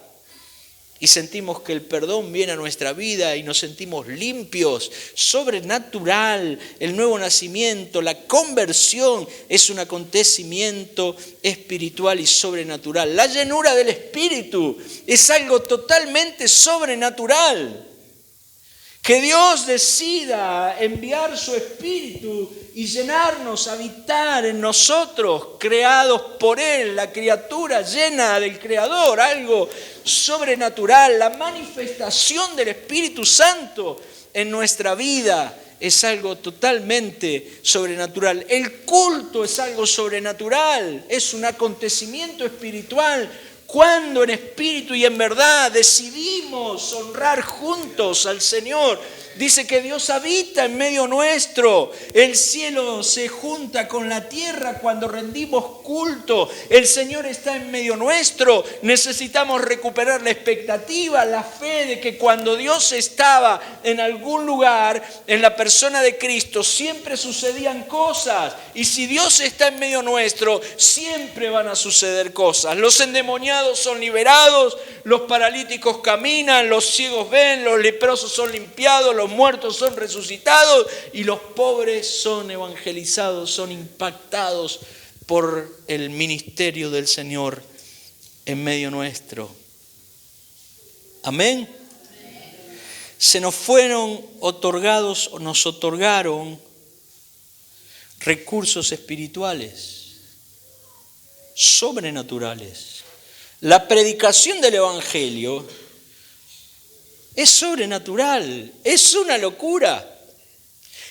y sentimos que el perdón viene a nuestra vida y nos sentimos limpios, sobrenatural, el nuevo nacimiento, la conversión es un acontecimiento espiritual y sobrenatural. La llenura del Espíritu es algo totalmente sobrenatural. Que Dios decida enviar su Espíritu y llenarnos, habitar en nosotros, creados por Él, la criatura llena del Creador, algo sobrenatural. La manifestación del Espíritu Santo en nuestra vida es algo totalmente sobrenatural. El culto es algo sobrenatural, es un acontecimiento espiritual. Cuando en espíritu y en verdad decidimos honrar juntos al Señor, dice que Dios habita en medio nuestro. El cielo se junta con la tierra cuando rendimos culto. El Señor está en medio nuestro. Necesitamos recuperar la expectativa, la fe de que cuando Dios estaba en algún lugar, en la persona de Cristo, siempre sucedían cosas. Y si Dios está en medio nuestro, siempre van a suceder cosas. Los endemoniados son liberados, los paralíticos caminan, los ciegos ven, los leprosos son limpiados, los muertos son resucitados y los pobres son evangelizados, son impactados por el ministerio del Señor en medio nuestro. Amén. Se nos fueron otorgados o nos otorgaron recursos espirituales, sobrenaturales. La predicación del Evangelio es sobrenatural, es una locura.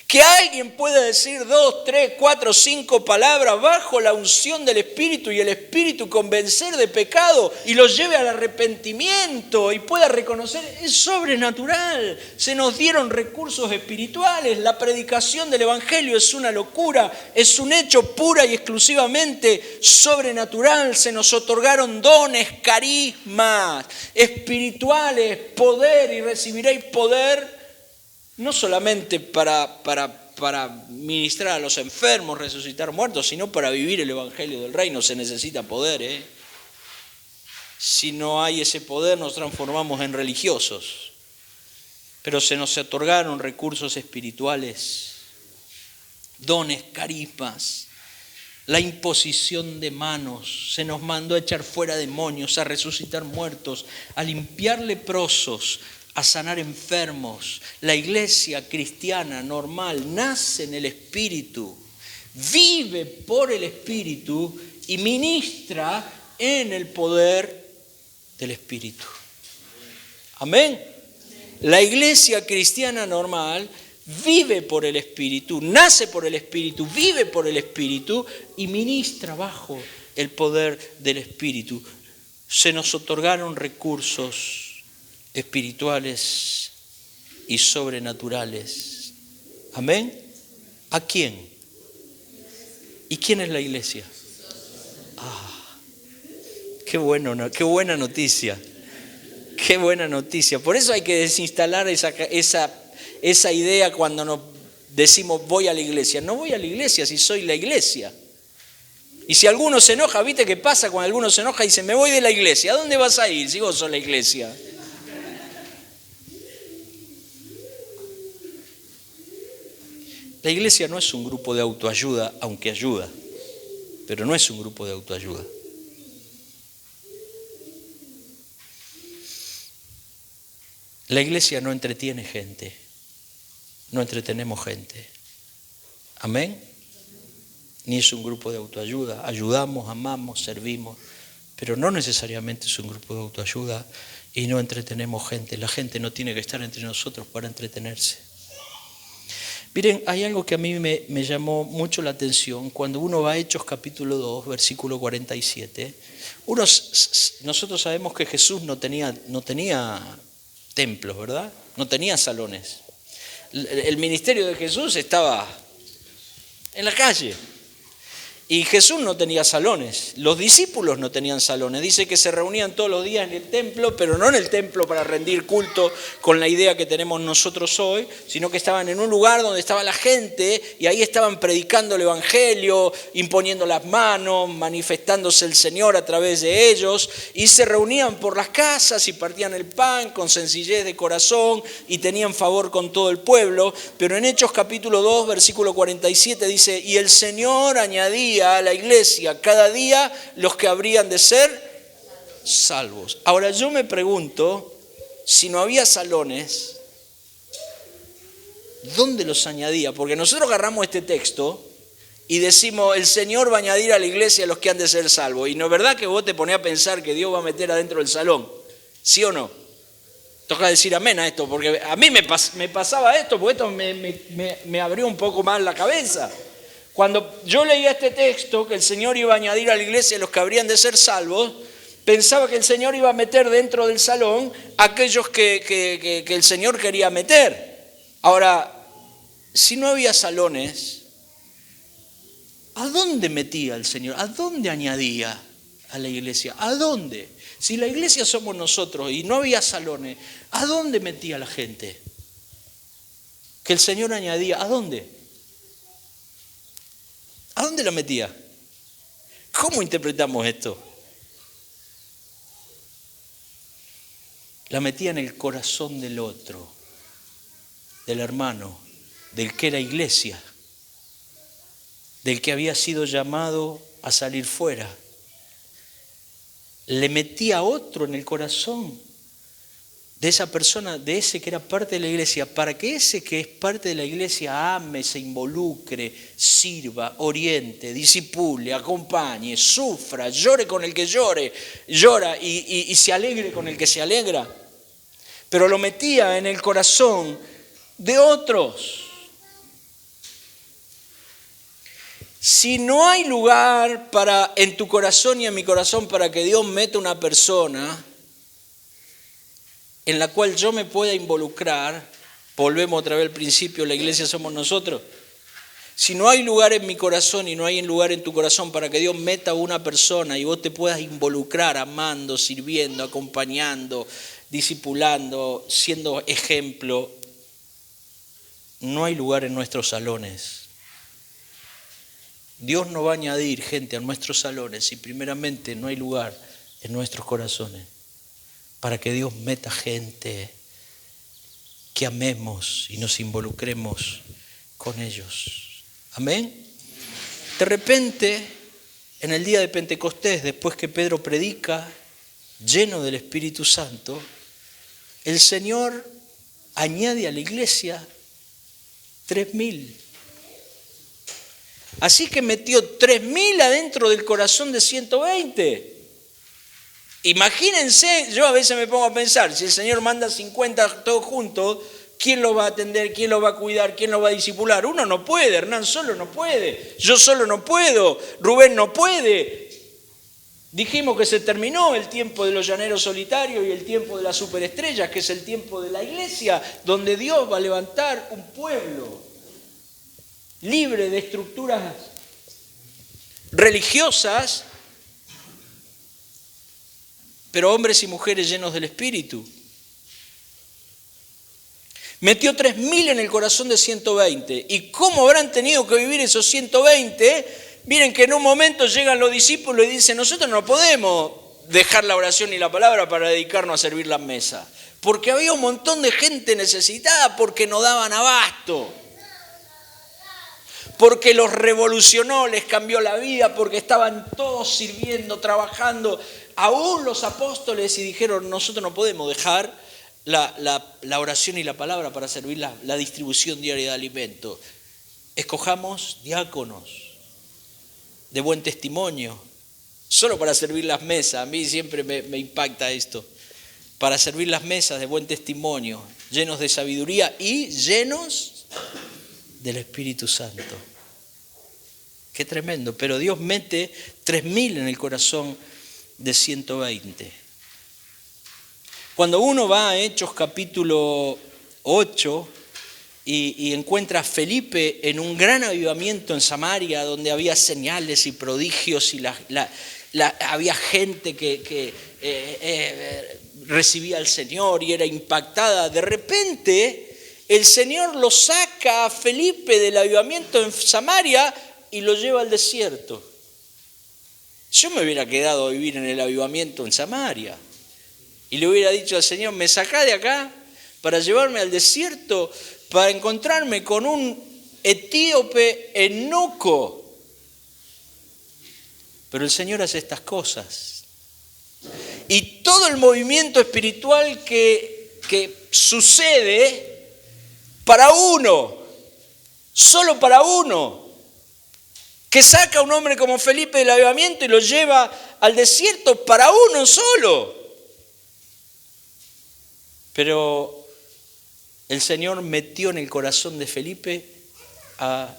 Que alguien pueda decir 2, 3, 4, 5 palabras bajo la unción del Espíritu y el Espíritu convencer de pecado y lo lleve al arrepentimiento y pueda reconocer, es sobrenatural. Se nos dieron recursos espirituales, la predicación del Evangelio es una locura, es un hecho pura y exclusivamente sobrenatural. Se nos otorgaron dones, carismas espirituales, poder, y recibiréis poder. No solamente para ministrar a los enfermos, resucitar muertos, sino para vivir el Evangelio del Reino. Se necesita poder, Si no hay ese poder, nos transformamos en religiosos. Pero se nos otorgaron recursos espirituales, dones, carismas, la imposición de manos. Se nos mandó a echar fuera demonios, a resucitar muertos, a limpiar leprosos, a sanar enfermos. La iglesia cristiana normal nace en el Espíritu, vive por el Espíritu y ministra en el poder del Espíritu. Amén. La iglesia cristiana normal vive por el Espíritu, nace por el Espíritu, vive por el Espíritu y ministra bajo el poder del Espíritu. Se nos otorgaron recursos espirituales y sobrenaturales. Amén. ¿A quién? ¿Y quién es la iglesia? Qué bueno, qué buena noticia. Qué buena noticia. Por eso hay que desinstalar esa idea cuando nos decimos voy a la iglesia. No voy a la iglesia si soy la iglesia. Y si alguno se enoja, ¿viste qué pasa cuando alguno se enoja y dice me voy de la iglesia? ¿A dónde vas a ir si vos sos la iglesia? La iglesia no es un grupo de autoayuda, aunque ayuda, pero no es un grupo de autoayuda. La iglesia no entretiene gente, no entretenemos gente. Amén. Ni es un grupo de autoayuda, ayudamos, amamos, servimos, pero no necesariamente es un grupo de autoayuda y no entretenemos gente. La gente no tiene que estar entre nosotros para entretenerse. Miren, hay algo que a mí me llamó mucho la atención. Cuando uno va a Hechos capítulo 2, versículo 47, nosotros sabemos que Jesús no tenía templos, ¿verdad? No tenía salones. El ministerio de Jesús estaba en la calle. Y Jesús no tenía salones, los discípulos no tenían salones. Dice que se reunían todos los días en el templo, pero no en el templo para rendir culto con la idea que tenemos nosotros hoy, sino que estaban en un lugar donde estaba la gente y ahí estaban predicando el evangelio, imponiendo las manos, manifestándose el Señor a través de ellos, y se reunían por las casas y partían el pan con sencillez de corazón y tenían favor con todo el pueblo. Pero en Hechos capítulo 2, versículo 47 dice, y el Señor añadía a la iglesia cada día los que habrían de ser salvos. Ahora yo me pregunto, si no había salones, ¿dónde los añadía? Porque nosotros agarramos este texto y decimos, el Señor va a añadir a la iglesia los que han de ser salvos. Y no es verdad que vos te ponés a pensar que Dios va a meter adentro del salón, ¿sí o no? Toca decir amén a esto, porque a mí me pasaba esto, porque esto me abrió un poco más la cabeza. Cuando yo leía este texto, que el Señor iba a añadir a la iglesia los que habrían de ser salvos, pensaba que el Señor iba a meter dentro del salón a aquellos que el Señor quería meter. Ahora, si no había salones, ¿a dónde metía el Señor? ¿A dónde añadía a la iglesia? ¿A dónde? Si la iglesia somos nosotros y no había salones, ¿a dónde metía la gente? Que el Señor añadía, ¿a dónde? ¿A dónde la metía? ¿Cómo interpretamos esto? La metía en el corazón del otro, del hermano, del que era iglesia, del que había sido llamado a salir fuera. Le metía a otro en el corazón de esa persona, de ese que era parte de la iglesia, para que ese que es parte de la iglesia ame, se involucre, sirva, oriente, disipule, acompañe, sufra, llore con el que llora y se alegre con el que se alegra. Pero lo metía en el corazón de otros. Si no hay lugar en tu corazón y en mi corazón para que Dios meta una persona en la cual yo me pueda involucrar, volvemos otra vez al principio, la iglesia somos nosotros. Si no hay lugar en mi corazón y no hay lugar en tu corazón para que Dios meta una persona y vos te puedas involucrar amando, sirviendo, acompañando, discipulando, siendo ejemplo, no hay lugar en nuestros salones. Dios no va a añadir gente a nuestros salones si primeramente no hay lugar en nuestros corazones para que Dios meta gente que amemos y nos involucremos con ellos. Amén. De repente, en el día de Pentecostés, después que Pedro predica, lleno del Espíritu Santo, el Señor añade a la iglesia 3.000. Así que metió 3.000 adentro del corazón de 120. Imagínense, yo a veces me pongo a pensar, si el Señor manda 50 todos juntos, ¿quién lo va a atender? ¿Quién lo va a cuidar? ¿Quién lo va a discipular? Uno no puede, Hernán solo no puede, yo solo no puedo, Rubén no puede. Dijimos que se terminó el tiempo de los llaneros solitarios y el tiempo de las superestrellas, que es el tiempo de la iglesia, donde Dios va a levantar un pueblo libre de estructuras religiosas, pero hombres y mujeres llenos del Espíritu. Metió 3.000 en el corazón de 120. ¿Y cómo habrán tenido que vivir esos 120? Miren que en un momento llegan los discípulos y dicen, nosotros no podemos dejar la oración y la palabra para dedicarnos a servir las mesas. Porque había un montón de gente necesitada porque no daban abasto. Porque los revolucionó, les cambió la vida, porque estaban todos sirviendo, trabajando, aún los apóstoles, y dijeron, nosotros no podemos dejar la oración y la palabra para servir la distribución diaria de alimentos. Escojamos diáconos de buen testimonio, solo para servir las mesas. A mí siempre me impacta esto. Para servir las mesas de buen testimonio, llenos de sabiduría y llenos del Espíritu Santo. Qué tremendo, pero Dios mete 3.000 en el corazón de 120. Cuando uno va a Hechos capítulo 8, y encuentra a Felipe en un gran avivamiento en Samaria, donde había señales y prodigios y había gente que recibía al Señor y era impactada. De repente el Señor lo saca a Felipe del avivamiento en Samaria y lo lleva al desierto. Yo me hubiera quedado a vivir en el avivamiento en Samaria y le hubiera dicho al Señor, me sacá de acá para llevarme al desierto, para encontrarme con un etíope eunuco. Pero el Señor hace estas cosas. Y todo el movimiento espiritual que sucede para uno, solo para uno, que saca a un hombre como Felipe del avivamiento y lo lleva al desierto para uno solo. Pero el Señor metió en el corazón de Felipe a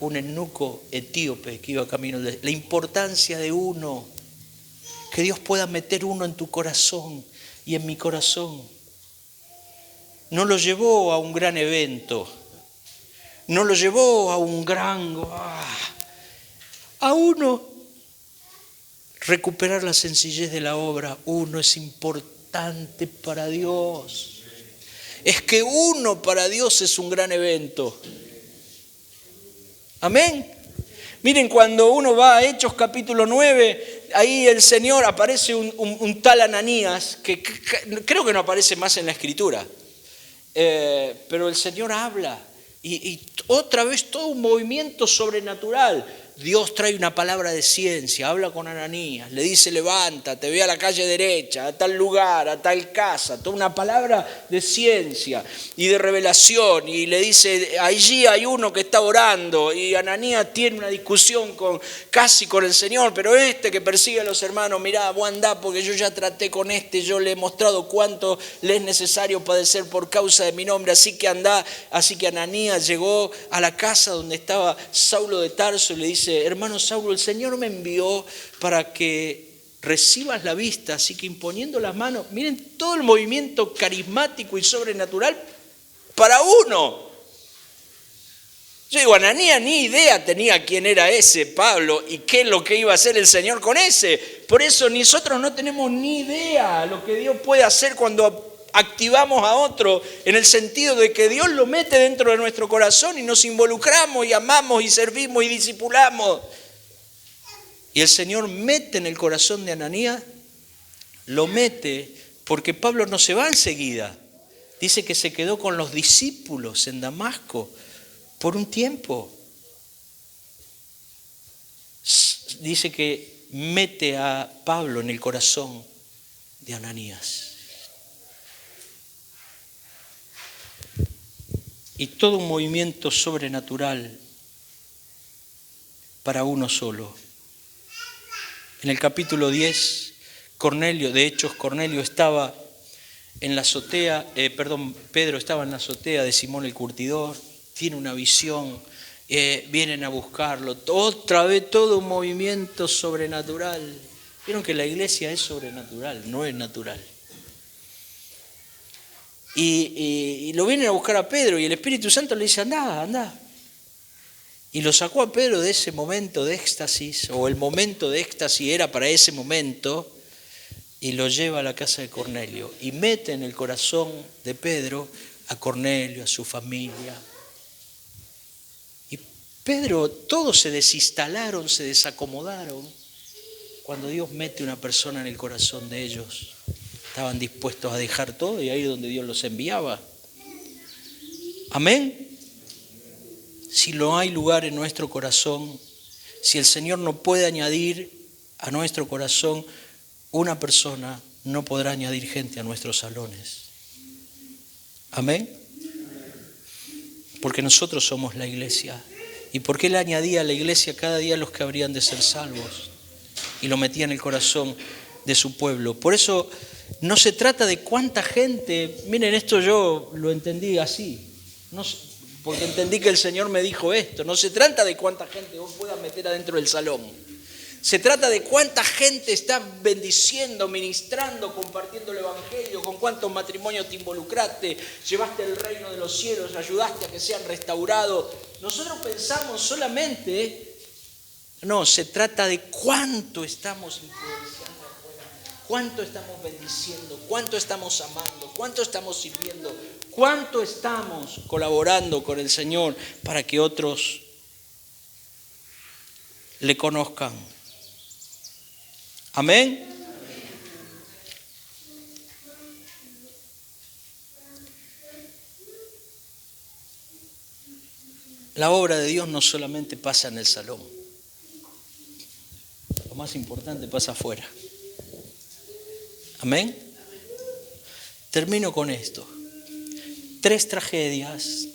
un eunuco etíope que iba camino de la importancia de uno, que Dios pueda meter uno en tu corazón y en mi corazón. No lo llevó a un gran evento, no lo llevó a un gran, a uno recuperar la sencillez de la obra. Uno es importante para Dios. Es que uno para Dios es un gran evento. Amén. Miren, cuando uno va a Hechos capítulo 9, ahí el Señor aparece un tal Ananías, que creo que no aparece más en la Escritura, pero el Señor habla y otra vez todo un movimiento sobrenatural. Dios trae una palabra de ciencia, habla con Ananías, le dice levántate, ve a la calle derecha, a tal lugar, a tal casa, toda una palabra de ciencia y de revelación, y le dice allí hay uno que está orando, y Ananías tiene una discusión casi con el Señor, pero que persigue a los hermanos, mirá, vos andá porque yo ya traté con yo le he mostrado cuánto le es necesario padecer por causa de mi nombre, así que andá. Así que Ananías llegó a la casa donde estaba Saulo de Tarso y le dice, hermano Saulo, el Señor me envió para que recibas la vista, así que imponiendo las manos, miren todo el movimiento carismático y sobrenatural para uno. Yo digo, Ananías ni idea tenía quién era ese Pablo y qué es lo que iba a hacer el Señor con ese. Por eso nosotros no tenemos ni idea lo que Dios puede hacer cuando activamos a otro, en el sentido de que Dios lo mete dentro de nuestro corazón y nos involucramos y amamos y servimos y discipulamos. Y el Señor mete en el corazón de Ananías, lo mete porque Pablo no se va enseguida. Dice que se quedó con los discípulos en Damasco por un tiempo. Dice que mete a Pablo en el corazón de Ananías. Y todo un movimiento sobrenatural para uno solo. En el capítulo 10, Cornelio estaba en la azotea, Pedro estaba en la azotea de Simón el Curtidor, tiene una visión, vienen a buscarlo, otra vez todo un movimiento sobrenatural. Vieron que la iglesia es sobrenatural, no es natural. Y lo vienen a buscar a Pedro y el Espíritu Santo le dice, anda. Y lo sacó a Pedro de ese momento de éxtasis, o el momento de éxtasis era para ese momento, y lo lleva a la casa de Cornelio. Y mete en el corazón de Pedro a Cornelio, a su familia. Y Pedro, todos se desinstalaron, se desacomodaron, cuando Dios mete una persona en el corazón de ellos. Estaban dispuestos a dejar todo y ahí es donde Dios los enviaba. Amén. Si no hay lugar en nuestro corazón, si el Señor no puede añadir a nuestro corazón una persona, no podrá añadir gente a nuestros salones. Amén. Porque nosotros somos la iglesia. ¿Y por qué le añadía a la iglesia cada día los que habrían de ser salvos? Y lo metía en el corazón de su pueblo. Por eso no se trata de cuánta gente, miren, esto yo lo entendí así, porque entendí que el Señor me dijo esto, no se trata de cuánta gente vos puedas meter adentro del salón, Se trata de cuánta gente está bendiciendo, ministrando, compartiendo el evangelio, con cuántos matrimonios te involucraste, llevaste el reino de los cielos, ayudaste a que sean restaurados. Nosotros pensamos solamente, no, se trata de cuánto estamos influenciando afuera, cuánto estamos bendiciendo, cuánto estamos amando, cuánto estamos sirviendo, cuánto estamos colaborando con el Señor para que otros le conozcan. Amén. La obra de Dios no solamente pasa en el salón. Lo más importante pasa afuera. Amén. Termino con esto. Tres tragedias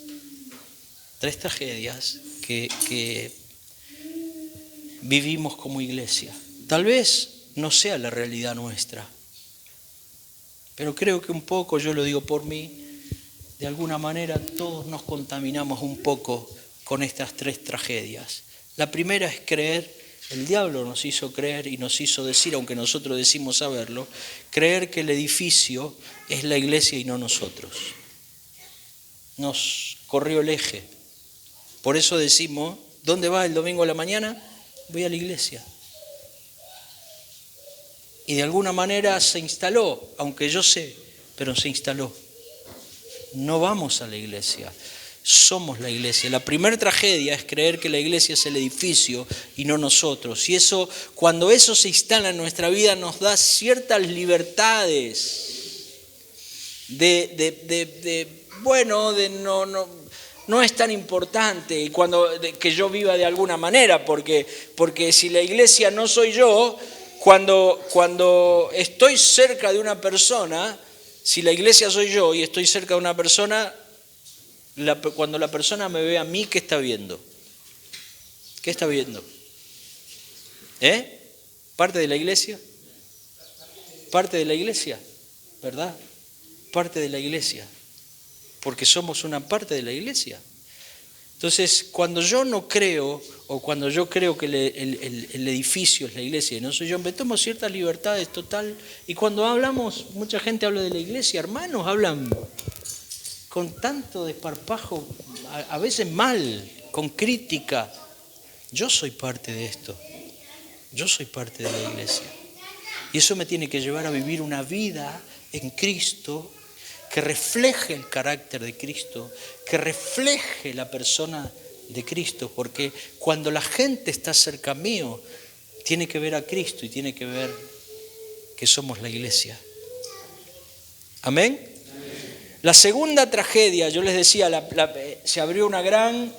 que vivimos como iglesia. Tal vez no sea la realidad nuestra, pero creo que un poco, yo lo digo por mí, de alguna manera todos nos contaminamos un poco con estas tres tragedias. La primera es creer, el diablo nos hizo creer y nos hizo decir, aunque nosotros decimos saberlo, creer que el edificio es la iglesia y no nosotros. Nos corrió el eje. Por eso decimos, ¿dónde va el domingo a la mañana? Voy a la iglesia. Y de alguna manera se instaló, aunque yo sé, pero se instaló. No vamos a la iglesia, somos la iglesia. La primera tragedia es creer que la iglesia es el edificio y no nosotros. Y eso, cuando eso se instala en nuestra vida, nos da ciertas libertades no es tan importante y que yo viva de alguna manera, porque si la iglesia no soy yo, cuando estoy cerca de una persona, si la iglesia soy yo y estoy cerca de una persona, cuando la persona me ve a mí, ¿qué está viendo? ¿Qué está viendo? ¿Parte de la iglesia? ¿Parte de la iglesia? ¿Verdad? Parte de la iglesia. Porque somos una parte de la iglesia. Entonces, cuando yo no creo, o cuando yo creo que el edificio es la iglesia y no soy yo, me tomo ciertas libertades total. Y cuando hablamos, mucha gente habla de la iglesia, hermanos, hablan con tanto desparpajo, a veces mal, con crítica. Yo soy parte de esto. Yo soy parte de la iglesia. Y eso me tiene que llevar a vivir una vida en Cristo que refleje el carácter de Cristo, que refleje la persona de Cristo, porque cuando la gente está cerca mío, tiene que ver a Cristo y tiene que ver que somos la iglesia. ¿Amén? La segunda tragedia, yo les decía, se abrió una gran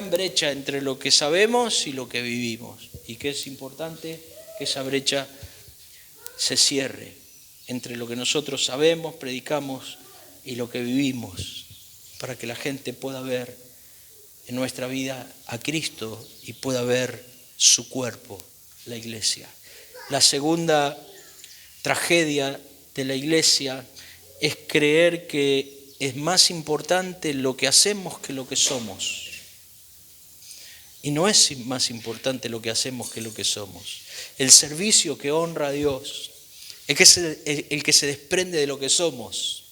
brecha entre lo que sabemos y lo que vivimos, y que es importante que esa brecha se cierre entre lo que nosotros sabemos, predicamos y lo que vivimos, para que la gente pueda ver en nuestra vida a Cristo y pueda ver su cuerpo, la iglesia. La segunda tragedia de la iglesia es creer que es más importante lo que hacemos que lo que somos. Y no es más importante lo que hacemos que lo que somos. El servicio que honra a Dios es el que se desprende de lo que somos,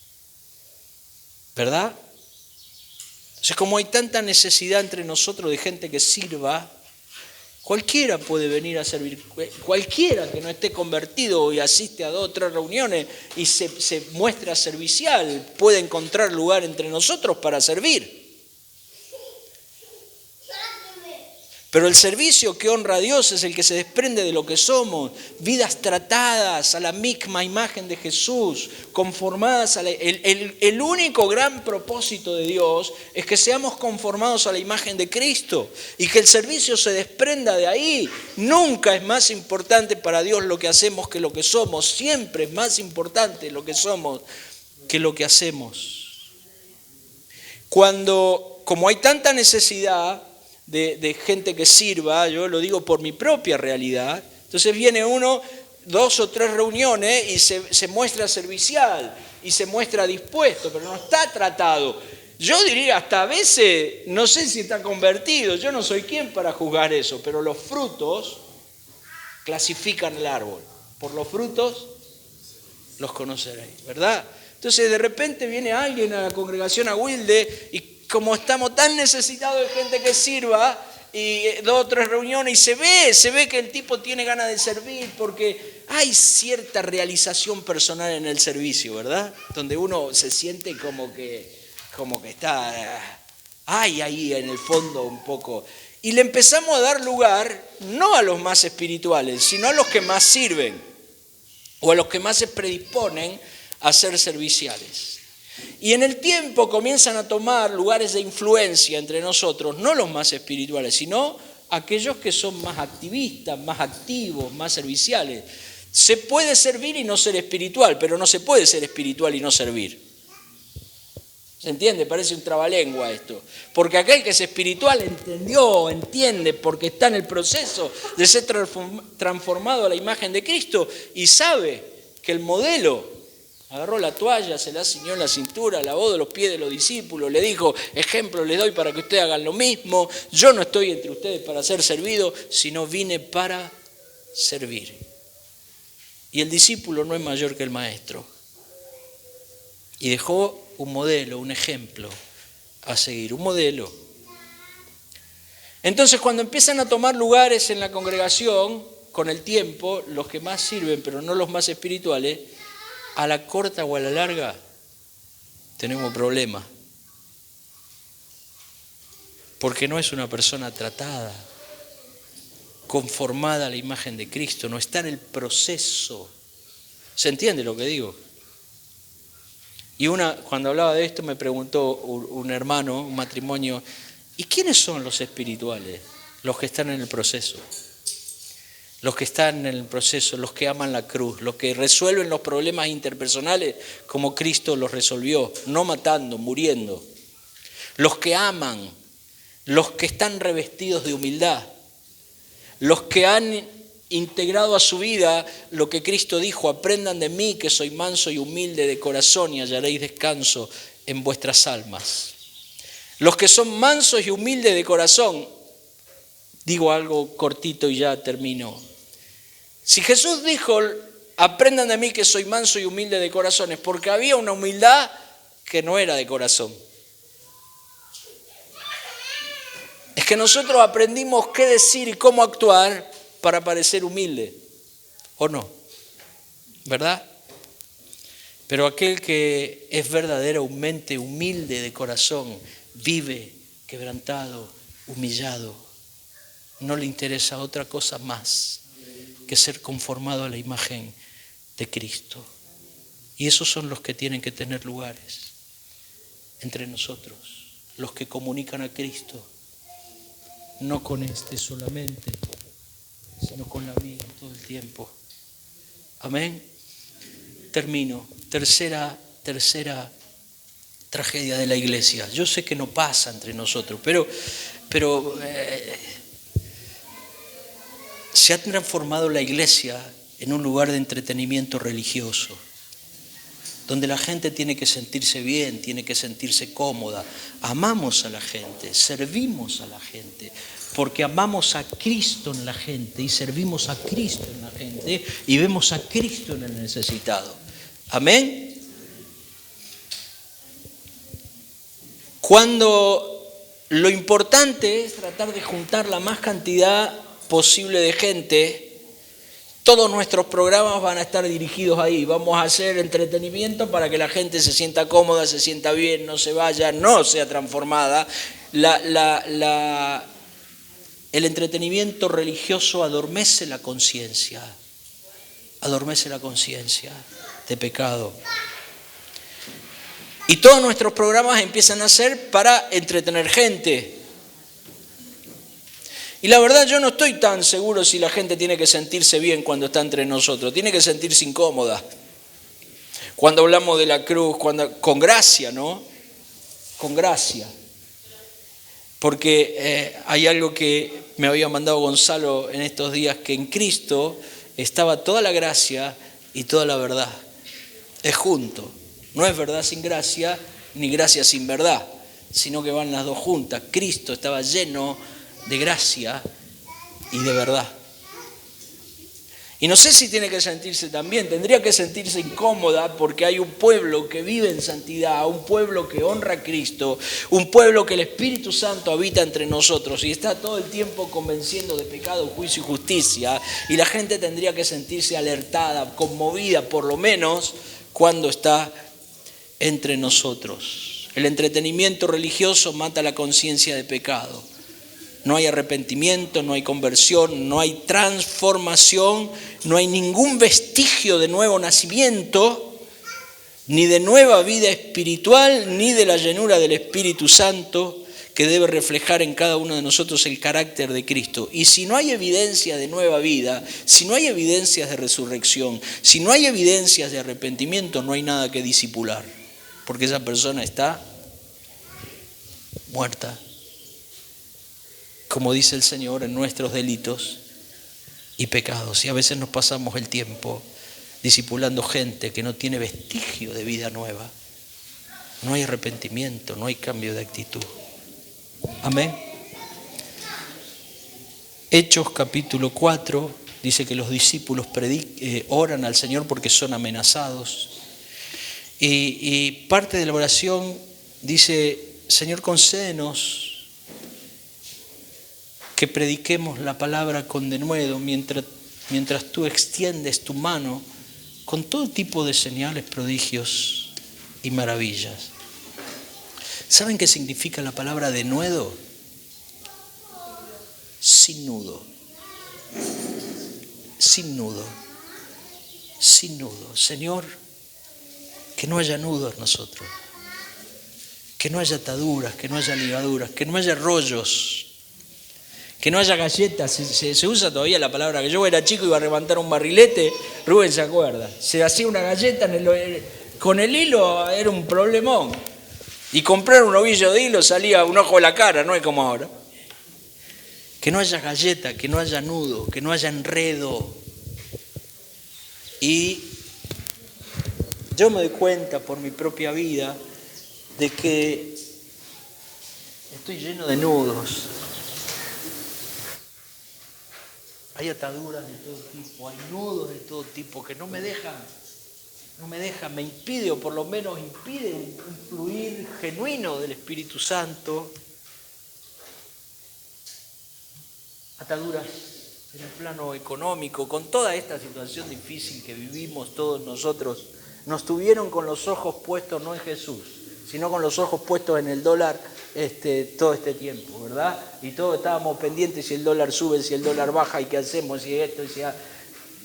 ¿verdad? Entonces, como hay tanta necesidad entre nosotros de gente que sirva, cualquiera puede venir a servir, cualquiera que no esté convertido y asiste a 2 o 3 reuniones y se muestra servicial, puede encontrar lugar entre nosotros para servir. Pero el servicio que honra a Dios es el que se desprende de lo que somos, vidas tratadas a la misma imagen de Jesús, conformadas a el único gran propósito de Dios es que seamos conformados a la imagen de Cristo y que el servicio se desprenda de ahí. Nunca es más importante para Dios lo que hacemos que lo que somos, siempre es más importante lo que somos que lo que hacemos. Como hay tanta necesidad de gente que sirva, yo lo digo por mi propia realidad, entonces viene uno, 2 o 3 reuniones y se muestra servicial y se muestra dispuesto, pero no está tratado. Yo diría hasta a veces, no sé si está convertido, yo no soy quien para juzgar eso, pero los frutos clasifican el árbol. Por los frutos los conoceréis, ¿verdad? Entonces de repente viene alguien a la congregación a Wilde y como estamos tan necesitados de gente que sirva, y 2 o 3 reuniones, y se ve que el tipo tiene ganas de servir, porque hay cierta realización personal en el servicio, ¿verdad? Donde uno se siente como que está, hay ahí en el fondo un poco. Y le empezamos a dar lugar, no a los más espirituales, sino a los que más sirven, o a los que más se predisponen a ser serviciales. Y en el tiempo comienzan a tomar lugares de influencia entre nosotros, no los más espirituales, sino aquellos que son más activistas, más activos, más serviciales. Se puede servir y no ser espiritual, pero no se puede ser espiritual y no servir. ¿Se entiende? Parece un trabalengua esto. Porque aquel que es espiritual entiende, porque está en el proceso de ser transformado a la imagen de Cristo y sabe que el modelo agarró la toalla, se la ciñó en la cintura, lavó de los pies de los discípulos, le dijo, ejemplo les doy para que ustedes hagan lo mismo. Yo no estoy entre ustedes para ser servido, sino vine para servir. Y el discípulo no es mayor que el maestro. Y dejó un modelo, un ejemplo a seguir, un modelo. Entonces cuando empiezan a tomar lugares en la congregación, con el tiempo, los que más sirven, pero no los más espirituales, a la corta o a la larga, tenemos problemas. Porque no es una persona tratada, conformada a la imagen de Cristo, no está en el proceso. ¿Se entiende lo que digo? Y cuando hablaba de esto me preguntó un hermano, un matrimonio, ¿y quiénes son los espirituales? Los que están en el proceso. Los que están en el proceso, los que aman la cruz, los que resuelven los problemas interpersonales como Cristo los resolvió, no matando, muriendo. Los que aman, los que están revestidos de humildad, los que han integrado a su vida lo que Cristo dijo, aprendan de mí que soy manso y humilde de corazón y hallaréis descanso en vuestras almas. Los que son mansos y humildes de corazón, digo algo cortito y ya termino. Si Jesús dijo, aprendan de mí que soy manso y humilde de corazón, es porque había una humildad que no era de corazón. Es que nosotros aprendimos qué decir y cómo actuar para parecer humilde, ¿o no? ¿Verdad? Pero aquel que es verdaderamente humilde de corazón, vive quebrantado, humillado, no le interesa otra cosa más que ser conformado a la imagen de Cristo. Y esos son los que tienen que tener lugares entre nosotros, los que comunican a Cristo, no con este solamente, sino con la vida todo el tiempo. Amén. Termino. Tercera tragedia de la iglesia. Yo sé que no pasa entre nosotros, pero se ha transformado la iglesia en un lugar de entretenimiento religioso, donde la gente tiene que sentirse bien, tiene que sentirse cómoda. Amamos a la gente, servimos a la gente, porque amamos a Cristo en la gente y servimos a Cristo en la gente y vemos a Cristo en el necesitado. Amén. Cuando lo importante es tratar de juntar la más cantidad posible de gente, todos nuestros programas van a estar dirigidos ahí. Vamos a hacer entretenimiento para que la gente se sienta cómoda, se sienta bien, no se vaya, no sea transformada. El entretenimiento religioso adormece la conciencia de pecado. Y todos nuestros programas empiezan a ser para entretener gente. Y la verdad yo no estoy tan seguro si la gente tiene que sentirse bien cuando está entre nosotros. Tiene que sentirse incómoda. Cuando hablamos de la cruz, con gracia, ¿no? Con gracia. Porque hay algo que me había mandado Gonzalo en estos días, que en Cristo estaba toda la gracia y toda la verdad. Es junto. No es verdad sin gracia, ni gracia sin verdad, sino que van las dos juntas. Cristo estaba lleno de gracia y de verdad. Y no sé si tiene que sentirse también, tendría que sentirse incómoda porque hay un pueblo que vive en santidad, un pueblo que honra a Cristo, un pueblo que el Espíritu Santo habita entre nosotros y está todo el tiempo convenciendo de pecado, juicio y justicia. Y la gente tendría que sentirse alertada, conmovida por lo menos cuando está entre nosotros. El entretenimiento religioso mata la conciencia de pecado. No hay arrepentimiento, no hay conversión, no hay transformación, no hay ningún vestigio de nuevo nacimiento, ni de nueva vida espiritual, ni de la llenura del Espíritu Santo que debe reflejar en cada uno de nosotros el carácter de Cristo. Y si no hay evidencia de nueva vida, si no hay evidencias de resurrección, si no hay evidencias de arrepentimiento, no hay nada que disipular, porque esa persona está muerta. Como dice el Señor, en nuestros delitos y pecados. Y a veces nos pasamos el tiempo discipulando gente que no tiene vestigio de vida nueva. No hay arrepentimiento, no hay cambio de actitud. Amén. Hechos capítulo 4 dice que los discípulos oran al Señor porque son amenazados. Y parte de la oración dice: Señor, concédenos que prediquemos la palabra con denuedo mientras tú extiendes tu mano con todo tipo de señales, prodigios y maravillas. ¿Saben qué significa la palabra denuedo? Sin nudo. Sin nudo. Sin nudo. Señor, que no haya nudos en nosotros. Que no haya ataduras, que no haya ligaduras, que no haya rollos. Que no haya galletas, se usa todavía la palabra, que yo era chico y iba a levantar un barrilete, Rubén se acuerda, se hacía una galleta con el hilo, era un problemón, y comprar un ovillo de hilo salía un ojo de la cara, no es como ahora. Que no haya galleta, que no haya nudo, que no haya enredo. Y yo me doy cuenta por mi propia vida de que estoy lleno de nudos. Hay ataduras de todo tipo, hay nudos de todo tipo que no me dejan, me impide, o por lo menos impide un fluir genuino del Espíritu Santo. Ataduras en el plano económico, con toda esta situación difícil que vivimos todos nosotros, nos tuvieron con los ojos puestos no en Jesús, sino con los ojos puestos en el dólar todo este tiempo, ¿verdad? Y todos estábamos pendientes si el dólar sube, si el dólar baja, y qué hacemos, si esto, y si...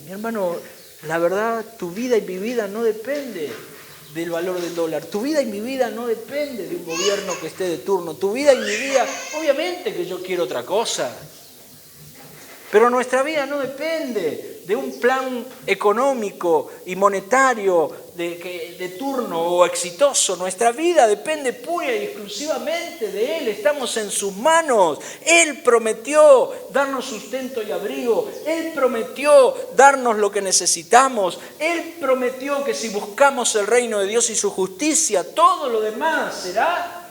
Mi hermano, la verdad, tu vida y mi vida no depende del valor del dólar. Tu vida y mi vida no depende de un gobierno que esté de turno. Tu vida y mi vida, obviamente que yo quiero otra cosa. Pero nuestra vida no depende de un plan económico y monetario de turno o exitoso. Nuestra vida depende pura y exclusivamente de Él. Estamos en sus manos. Él prometió darnos sustento y abrigo. Él prometió darnos lo que necesitamos. Él prometió que si buscamos el reino de Dios y su justicia, todo lo demás será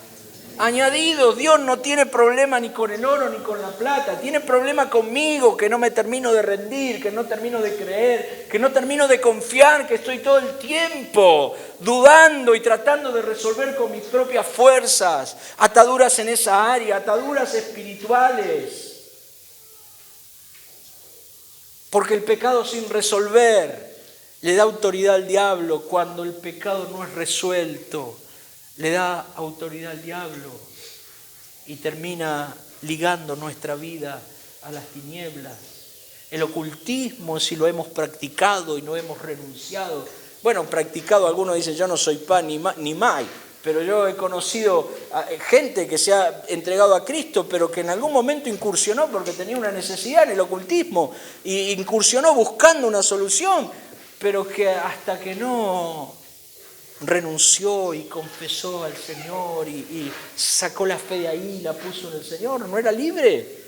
añadido. Dios no tiene problema ni con el oro ni con la plata, tiene problema conmigo, que no me termino de rendir, que no termino de creer, que no termino de confiar, que estoy todo el tiempo dudando y tratando de resolver con mis propias fuerzas, ataduras en esa área, ataduras espirituales. Porque el pecado sin resolver le da autoridad al diablo. Cuando el pecado no es resuelto, le da autoridad al diablo y termina ligando nuestra vida a las tinieblas. El ocultismo, si lo hemos practicado y no hemos renunciado. Bueno, practicado, algunos dicen yo no soy pan ni may, pero yo he conocido a gente que se ha entregado a Cristo, pero que en algún momento incursionó porque tenía una necesidad en el ocultismo, y incursionó buscando una solución, pero que hasta que no renunció y confesó al Señor y sacó la fe de ahí, la puso en el Señor, no era libre.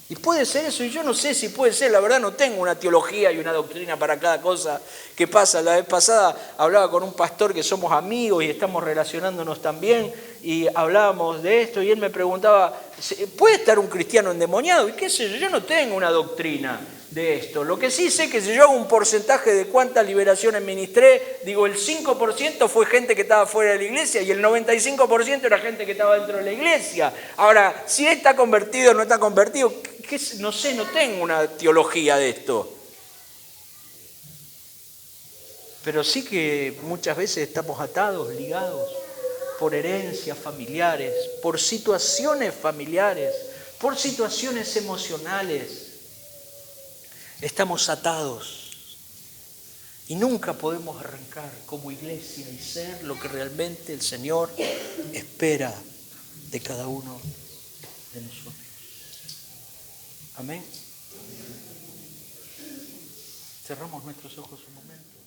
Y puede ser eso, y yo no sé si puede ser, la verdad no tengo una teología y una doctrina para cada cosa que pasa. La vez pasada hablaba con un pastor que somos amigos y estamos relacionándonos también, y hablábamos de esto, y él me preguntaba, ¿puede estar un cristiano endemoniado? Y qué sé yo no tengo una doctrina. de esto. Lo que sí sé que si yo hago un porcentaje de cuántas liberaciones ministré, digo, el 5% fue gente que estaba fuera de la iglesia y el 95% era gente que estaba dentro de la iglesia. Ahora, si está convertido o no está convertido, no sé, no tengo una teología de esto. Pero sí que muchas veces estamos atados, ligados por herencias familiares, por situaciones familiares, por situaciones emocionales. Estamos atados y nunca podemos arrancar como iglesia y ser lo que realmente el Señor espera de cada uno de nosotros. Amén. Cerramos nuestros ojos un momento.